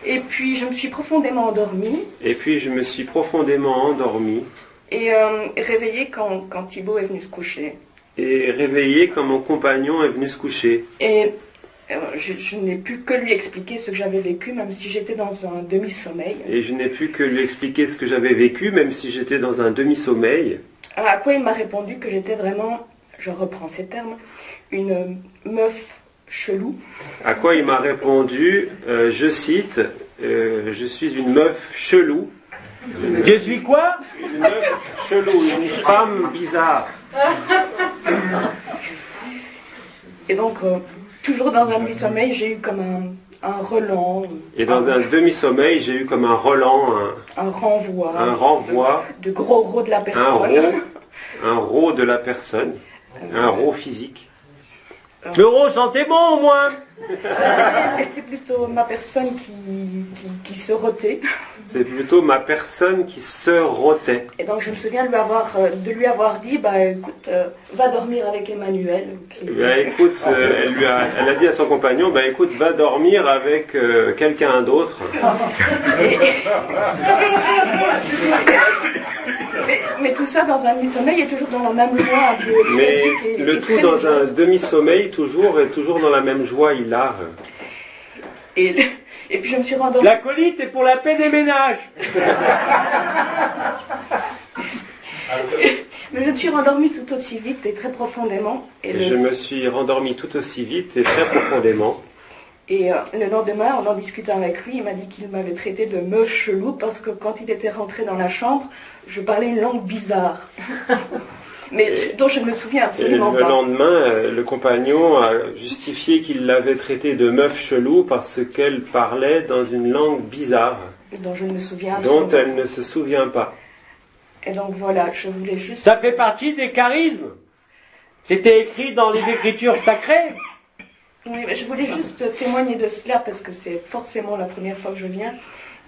Et puis, je me suis profondément endormie. Et puis, je me suis profondément endormi. Et réveillée quand Thibaut est venu se coucher. Et réveillé quand mon compagnon est venu se coucher. Et je n'ai pu que lui expliquer ce que j'avais vécu, même si j'étais dans un demi-sommeil. Et je n'ai pu que lui expliquer ce que j'avais vécu, même si j'étais dans un demi-sommeil. À quoi il m'a répondu que j'étais vraiment, je reprends ces termes, une meuf chelou. À quoi il m'a répondu, je cite, je suis une meuf chelou. Je suis quoi? Une meuf chelou, une femme bizarre. Et donc, toujours dans un demi-sommeil, j'ai eu comme un relan. Et dans un demi-sommeil, j'ai eu comme un relan, un renvoi. Un renvoi. De gros rots de la personne. Un rot de la personne. Un rot physique. Le rot sentait bon au moins. C'était plutôt ma personne qui se rotait. C'est plutôt ma personne qui se rotait. Et donc je me souviens de lui avoir dit, bah écoute, va dormir avec Emmanuel. Bah, écoute, elle a dit à son compagnon, bah écoute, va dormir avec quelqu'un d'autre. Mais tout ça dans un demi-sommeil et toujours dans la même joie un peu extatique. Mais le tout dans un demi-sommeil toujours et toujours dans la même joie hilare. Et puis je me suis rendormie. L'acolyte est pour la paix des ménages. Mais je me suis rendormie tout aussi vite et très profondément. Je me suis rendormi tout aussi vite et très profondément. Et le lendemain, en discutant avec lui, il m'a dit qu'il m'avait traité de meuf chelou parce que quand il était rentré dans la chambre, je parlais une langue bizarre. Mais dont je ne me souviens absolument pas. Le lendemain, le compagnon a justifié qu'il l'avait traité de meuf chelou parce qu'elle parlait dans une langue bizarre. Dont je ne me souviens dont elle ne se souvient pas. Et donc voilà, je voulais juste... Ça fait partie des charismes. C'était écrit dans les Écritures sacrées. Oui, mais je voulais juste témoigner de cela parce que c'est forcément la première fois que je viens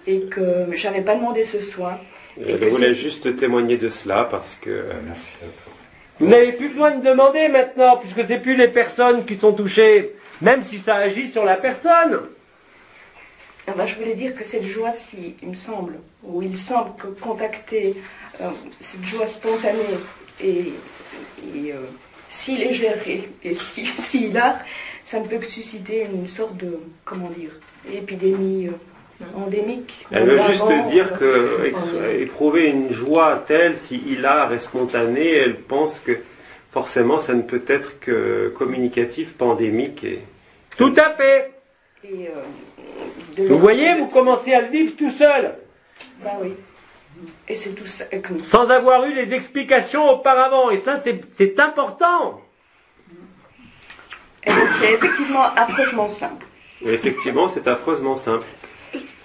et que je n'avais pas demandé ce soin. Je voulais juste témoigner de cela parce que... Vous n'avez plus besoin de demander maintenant, puisque c'est plus les personnes qui sont touchées, même si ça agit sur la personne. Ben, je voulais dire que cette joie, il me semble que contacter cette joie spontanée et si légère et si hilare, ça ne peut que susciter une sorte de, comment dire, épidémie endémique. Elle veut juste dire que éprouver une joie telle, si hilare et spontanée, elle pense que forcément ça ne peut être que communicatif, pandémique. Tout à fait. Et, vous voyez, vous commencez à le vivre tout seul. Bah oui. Et c'est tout ça. Sans avoir eu les explications auparavant. Et ça, c'est important. Et c'est effectivement affreusement simple. Et effectivement, c'est affreusement simple.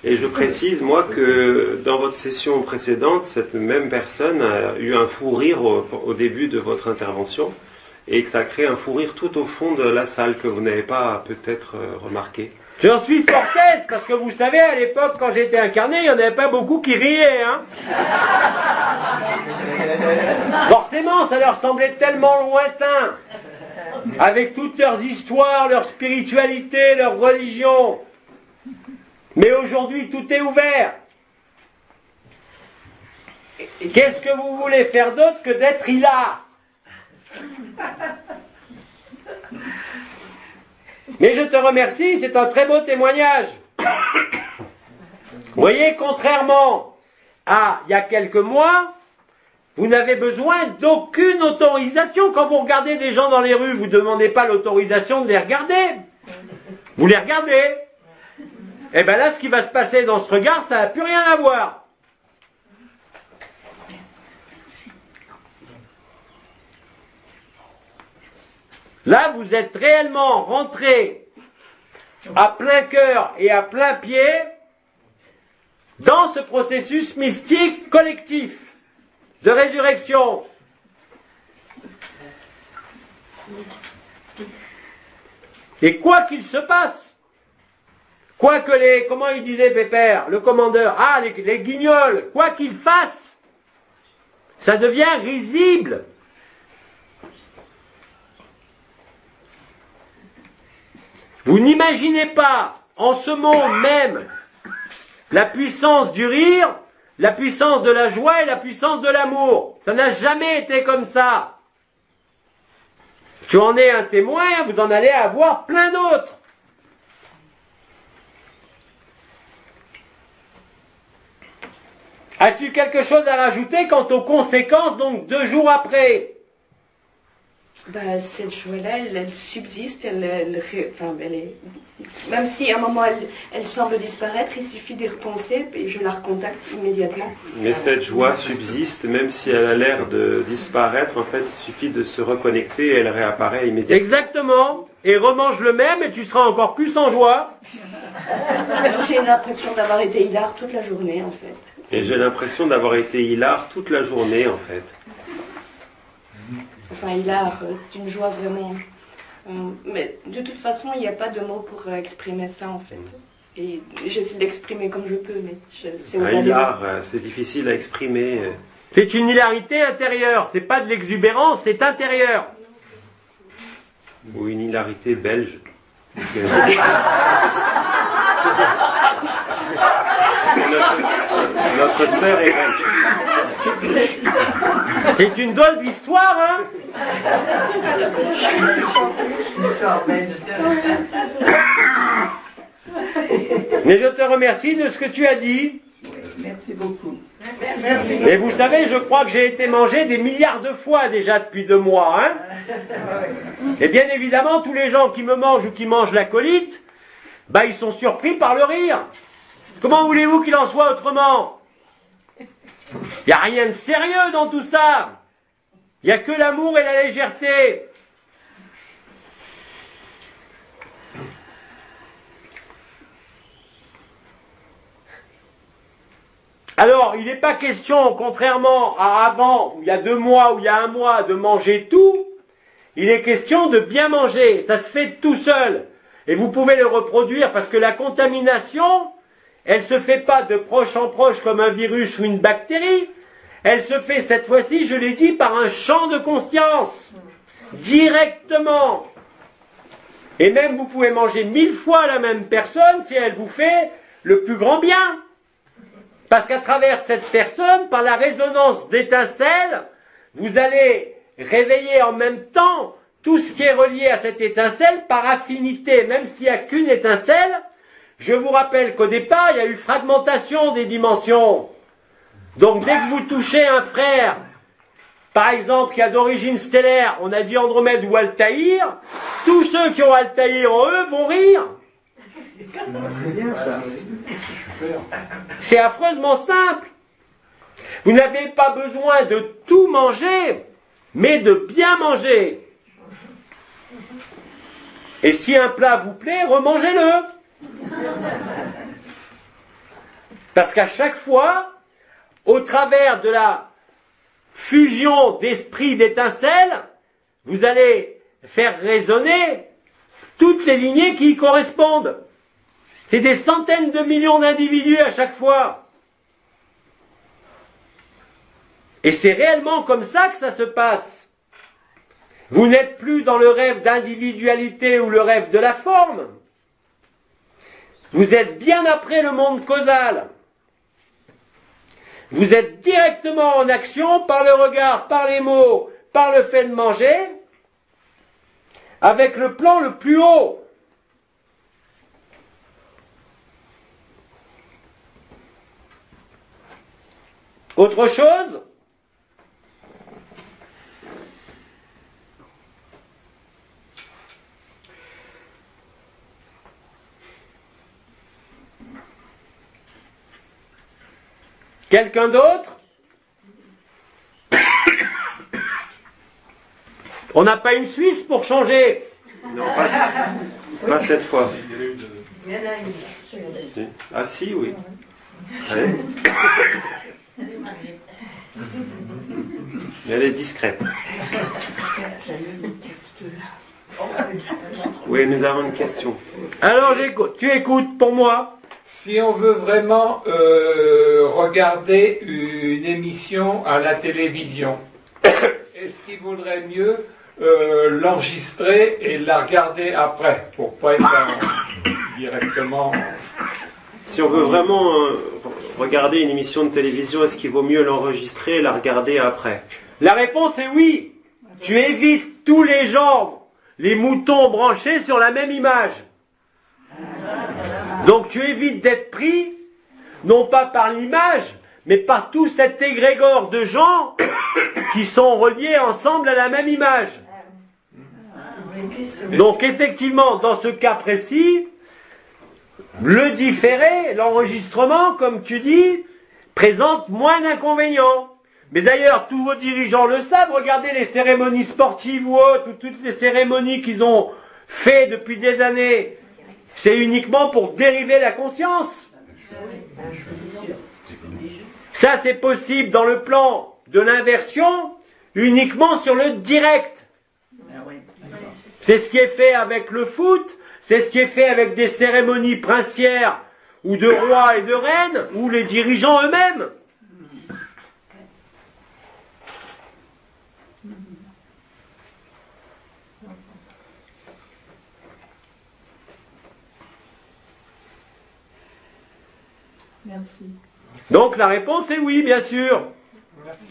Et je précise, moi, que dans votre session précédente, cette même personne a eu un fou rire au début de votre intervention et que ça a créé un fou rire tout au fond de la salle que vous n'avez pas peut-être remarqué. J'en suis fort aise, parce que vous savez, à l'époque, quand j'étais incarné, il n'y en avait pas beaucoup qui riaient. Hein. Forcément, ça leur semblait tellement lointain, avec toutes leurs histoires, leur spiritualité, leur religion. Mais aujourd'hui, tout est ouvert. Qu'est-ce que vous voulez faire d'autre que d'être hilar? Mais je te remercie, c'est un très beau témoignage. Vous voyez, contrairement à il y a quelques mois, vous n'avez besoin d'aucune autorisation. Quand vous regardez des gens dans les rues, vous ne demandez pas l'autorisation de les regarder. Vous les regardez. Et bien là, ce qui va se passer dans ce regard, ça n'a plus rien à voir. Là, vous êtes réellement rentré à plein cœur et à plein pied dans ce processus mystique collectif de résurrection. Et quoi qu'il se passe, quoi que les, comment il disait Pépère, le commandeur, les guignols, quoi qu'ils fassent, ça devient risible. Vous n'imaginez pas, en ce monde même, la puissance du rire, la puissance de la joie et la puissance de l'amour. Ça n'a jamais été comme ça. Tu en es un témoin, vous en allez avoir plein d'autres. As-tu quelque chose à rajouter quant aux conséquences, donc 2 jours après? Cette joie-là, elle subsiste, elle est, même si à un moment elle semble disparaître, il suffit d'y repenser et je la recontacte immédiatement. Mais cette joie subsiste, même si elle a l'air de disparaître, en fait, il suffit de se reconnecter et elle réapparaît immédiatement. Exactement, et remange le même et tu seras encore plus en joie. Alors j'ai l'impression d'avoir été hilar toute la journée en fait. Et j'ai l'impression d'avoir été hilar toute la journée en fait. Enfin, hilar, c'est une joie vraiment. Mais de toute façon, il n'y a pas de mots pour exprimer ça en fait. Et j'essaie d'exprimer comme je peux, mais c'est au-delà des hilar, c'est difficile à exprimer. C'est une hilarité intérieure, c'est pas de l'exubérance, c'est intérieur. Ou une hilarité belge. Notre sœur est belge. C'est une drôle d'histoire, hein? Mais je te remercie de ce que tu as dit. Merci beaucoup. Et vous savez, je crois que j'ai été mangé des milliards de fois déjà depuis 2 mois, hein? Et bien évidemment, tous les gens qui me mangent ou qui mangent l'acolyte, ils sont surpris par le rire. Comment voulez-vous qu'il en soit autrement? Il n'y a rien de sérieux dans tout ça. Il n'y a que l'amour et la légèreté. Alors, il n'est pas question, contrairement à avant, où il y a 2 mois, ou il y a 1 mois, de manger tout. Il est question de bien manger. Ça se fait tout seul. Et vous pouvez le reproduire parce que la contamination, elle ne se fait pas de proche en proche comme un virus ou une bactérie. Elle se fait cette fois-ci, je l'ai dit, par un champ de conscience. Directement. Et même vous pouvez manger 1000 fois la même personne si elle vous fait le plus grand bien. Parce qu'à travers cette personne, par la résonance d'étincelles, vous allez réveiller en même temps tout ce qui est relié à cette étincelle par affinité, même s'il n'y a qu'une étincelle. Je vous rappelle qu'au départ, il y a eu fragmentation des dimensions. Donc dès que vous touchez un frère, par exemple, qui a d'origine stellaire, on a dit Andromède ou Altaïr, tous ceux qui ont Altaïr en eux vont rire. C'est affreusement simple. Vous n'avez pas besoin de tout manger, mais de bien manger. Et si un plat vous plaît, remangez-le. Parce qu'à chaque fois, au travers de la fusion d'esprit d'étincelles, vous allez faire résonner toutes les lignées qui y correspondent. C'est des centaines de millions d'individus à chaque fois. Et c'est réellement comme ça que ça se passe. Vous n'êtes plus dans le rêve d'individualité ou le rêve de la forme. Vous êtes bien après le monde causal. Vous êtes directement en action par le regard, par les mots, par le fait de manger, avec le plan le plus haut. Autre chose ? Quelqu'un d'autre? On n'a pas une Suisse pour changer. Non, pas cette fois. Il y en a une. Ah si, oui. Allez. Mais elle est discrète. Oui, nous avons une question. Alors j'écoute. Tu écoutes pour moi. Si on veut vraiment regarder une émission à la télévision, est-ce qu'il vaudrait mieux l'enregistrer et la regarder après, pour pas être directement... Si on veut vraiment regarder une émission de télévision, est-ce qu'il vaut mieux l'enregistrer et la regarder après? La réponse est oui. Tu évites tous les gens, les moutons branchés sur la même image. Donc tu évites d'être pris, non pas par l'image, mais par tout cet égrégore de gens qui sont reliés ensemble à la même image. Donc effectivement, dans ce cas précis, le différé, l'enregistrement, comme tu dis, présente moins d'inconvénients. Mais d'ailleurs, tous vos dirigeants le savent, regardez les cérémonies sportives ou autres, ou toutes les cérémonies qu'ils ont fait depuis des années. C'est uniquement pour dériver la conscience. Ça, c'est possible dans le plan de l'inversion, uniquement sur le direct. C'est ce qui est fait avec le foot, c'est ce qui est fait avec des cérémonies princières, ou de rois et de reines, ou les dirigeants eux-mêmes. Merci. Donc la réponse est oui, bien sûr.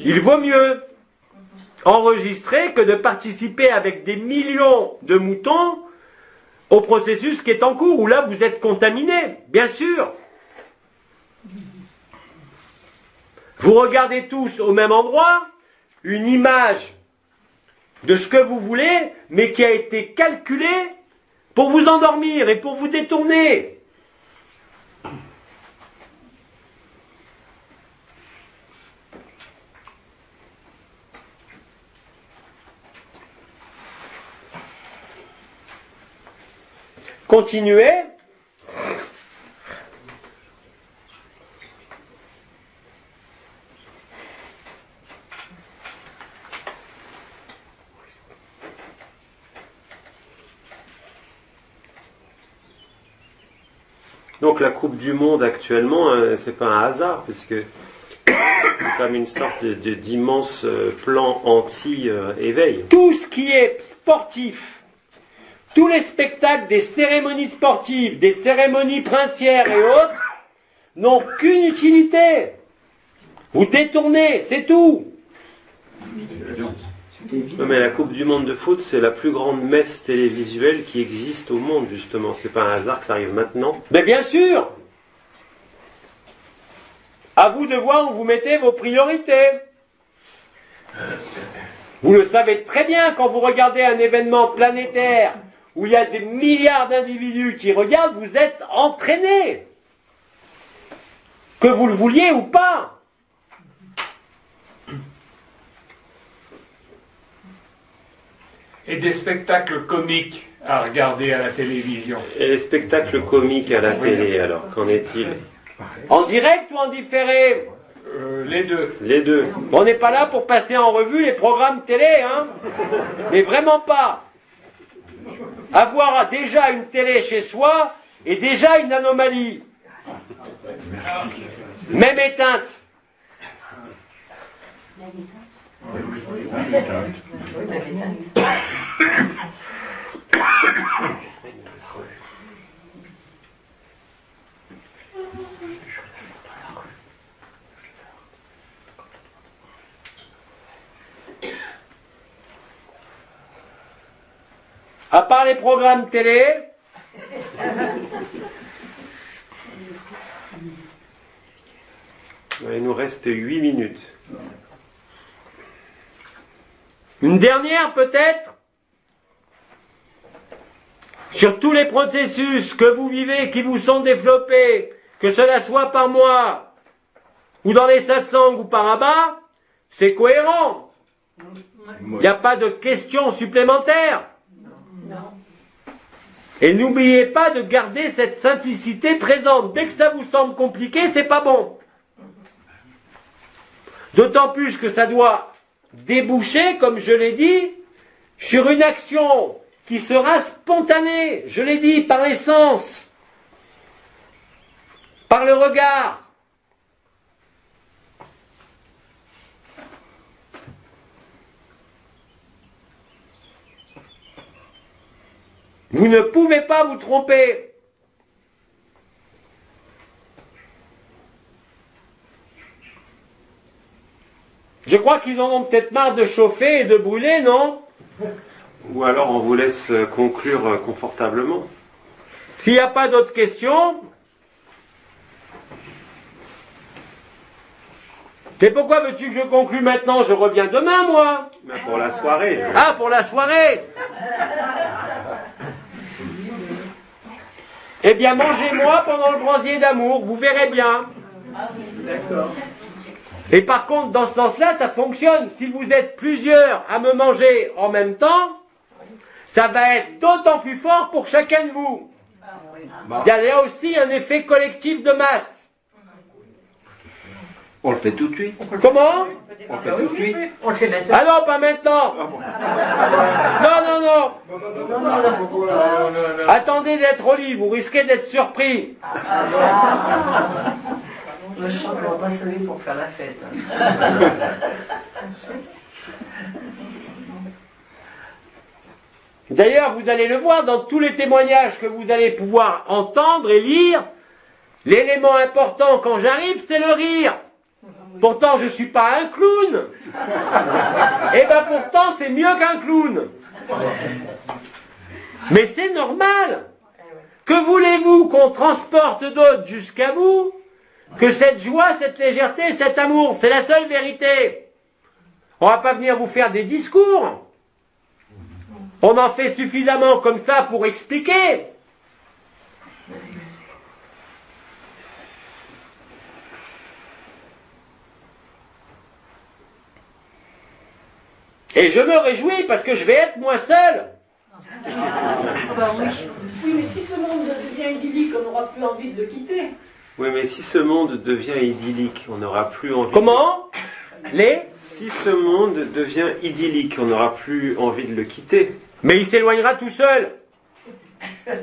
Il vaut mieux enregistrer que de participer avec des millions de moutons au processus qui est en cours, où là vous êtes contaminé, bien sûr. Vous regardez tous au même endroit une image de ce que vous voulez, mais qui a été calculée pour vous endormir et pour vous détourner. Continuez. Donc la Coupe du Monde actuellement, c'est pas un hasard, puisque c'est comme une sorte d'immense plan anti-éveil. Tout ce qui est sportif, tous les spectacles des cérémonies sportives, des cérémonies princières et autres, n'ont qu'une utilité. Vous détournez, c'est tout. Non, mais la Coupe du Monde de foot, c'est la plus grande messe télévisuelle qui existe au monde, justement. C'est pas un hasard que ça arrive maintenant. Mais bien sûr. À vous de voir où vous mettez vos priorités. Vous le savez très bien quand vous regardez un événement planétaire où il y a des milliards d'individus qui regardent, vous êtes entraînés. Que vous le vouliez ou pas. Et des spectacles comiques à regarder à la télévision. Et les spectacles comiques à la télé, alors, qu'en est-il? En direct ou en différé? Les deux. Les deux. On n'est pas là pour passer en revue les programmes télé, hein. Mais vraiment pas. Avoir déjà une télé chez soi est déjà une anomalie. Même éteinte. À part les programmes télé. Il nous reste 8 minutes. Une dernière peut-être. Sur tous les processus que vous vivez, qui vous sont développés, que cela soit par moi, ou dans les satsangs ou par là-bas, c'est cohérent. Il n'y a pas de questions supplémentaires. Et n'oubliez pas de garder cette simplicité présente. Dès que ça vous semble compliqué, c'est pas bon. D'autant plus que ça doit déboucher, comme je l'ai dit, sur une action qui sera spontanée, je l'ai dit, par les sens, par le regard. Vous ne pouvez pas vous tromper. Je crois qu'ils en ont peut-être marre de chauffer et de brûler, non? Ou alors on vous laisse conclure confortablement. S'il n'y a pas d'autres questions, et pourquoi veux-tu que je conclue maintenant? Je reviens demain, moi. Mais pour la soirée. Ah, pour la soirée. Eh bien, mangez-moi pendant le brasier d'amour, vous verrez bien. D'accord. Et par contre, dans ce sens-là, ça fonctionne. Si vous êtes plusieurs à me manger en même temps, ça va être d'autant plus fort pour chacun de vous. Il y a là aussi un effet collectif de masse. On le fait tout de suite. Comment? On le fait tout de suite. On le fait maintenant. Ah non, pas maintenant. Non. Attendez d'être au lit, vous risquez d'être surpris. Je sens qu'on va pas se lever pour faire la fête. D'ailleurs, vous allez le voir dans tous les témoignages que vous allez pouvoir entendre et lire. L'élément important quand j'arrive, c'est le rire. Pourtant, je ne suis pas un clown. Et bien pourtant, c'est mieux qu'un clown. Mais c'est normal. Que voulez-vous qu'on transporte d'autres jusqu'à vous que cette joie, cette légèreté, cet amour? C'est la seule vérité. On ne va pas venir vous faire des discours. On en fait suffisamment comme ça pour expliquer. Et je me réjouis parce que je vais être moins seul. Oui, mais si ce monde devient idyllique, on n'aura plus envie de le quitter. Oui, mais si ce monde devient idyllique, on n'aura plus envie... Comment? Si ce monde devient idyllique, on n'aura plus envie de le quitter. Mais il s'éloignera tout seul.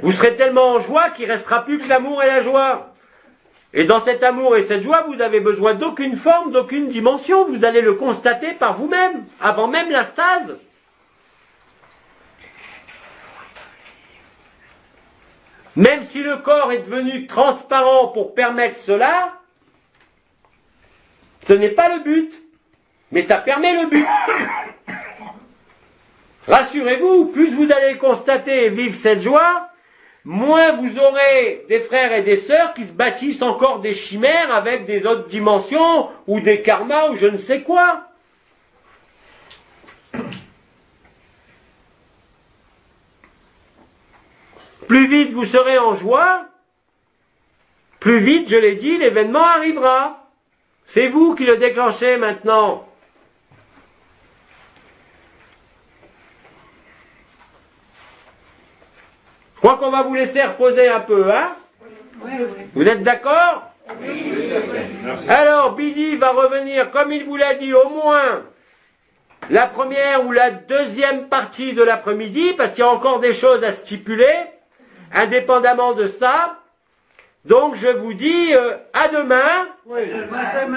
Vous serez tellement en joie qu'il ne restera plus que l'amour et la joie. Et dans cet amour et cette joie, vous n'avez besoin d'aucune forme, d'aucune dimension. Vous allez le constater par vous-même, avant même la stase. Même si le corps est devenu transparent pour permettre cela, ce n'est pas le but, mais ça permet le but. Rassurez-vous, plus vous allez constater et vivre cette joie, moins vous aurez des frères et des sœurs qui se bâtissent encore des chimères avec des autres dimensions, ou des karmas, ou je ne sais quoi. Plus vite vous serez en joie, plus vite, je l'ai dit, l'événement arrivera. C'est vous qui le déclenchez maintenant. Je crois qu'on va vous laisser reposer un peu, hein? Oui. Vous êtes d'accord? Oui. Alors, Bidi va revenir, comme il vous l'a dit, au moins la première ou la deuxième partie de l'après-midi, parce qu'il y a encore des choses à stipuler, indépendamment de ça. Donc, je vous dis à demain.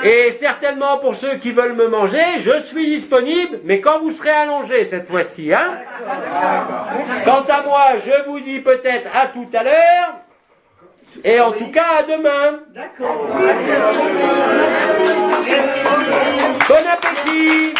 Et certainement pour ceux qui veulent me manger, je suis disponible, mais quand vous serez allongé cette fois-ci, hein. Quant à moi, je vous dis peut-être à tout à l'heure, et en tout cas à demain. D'accord. Bon appétit.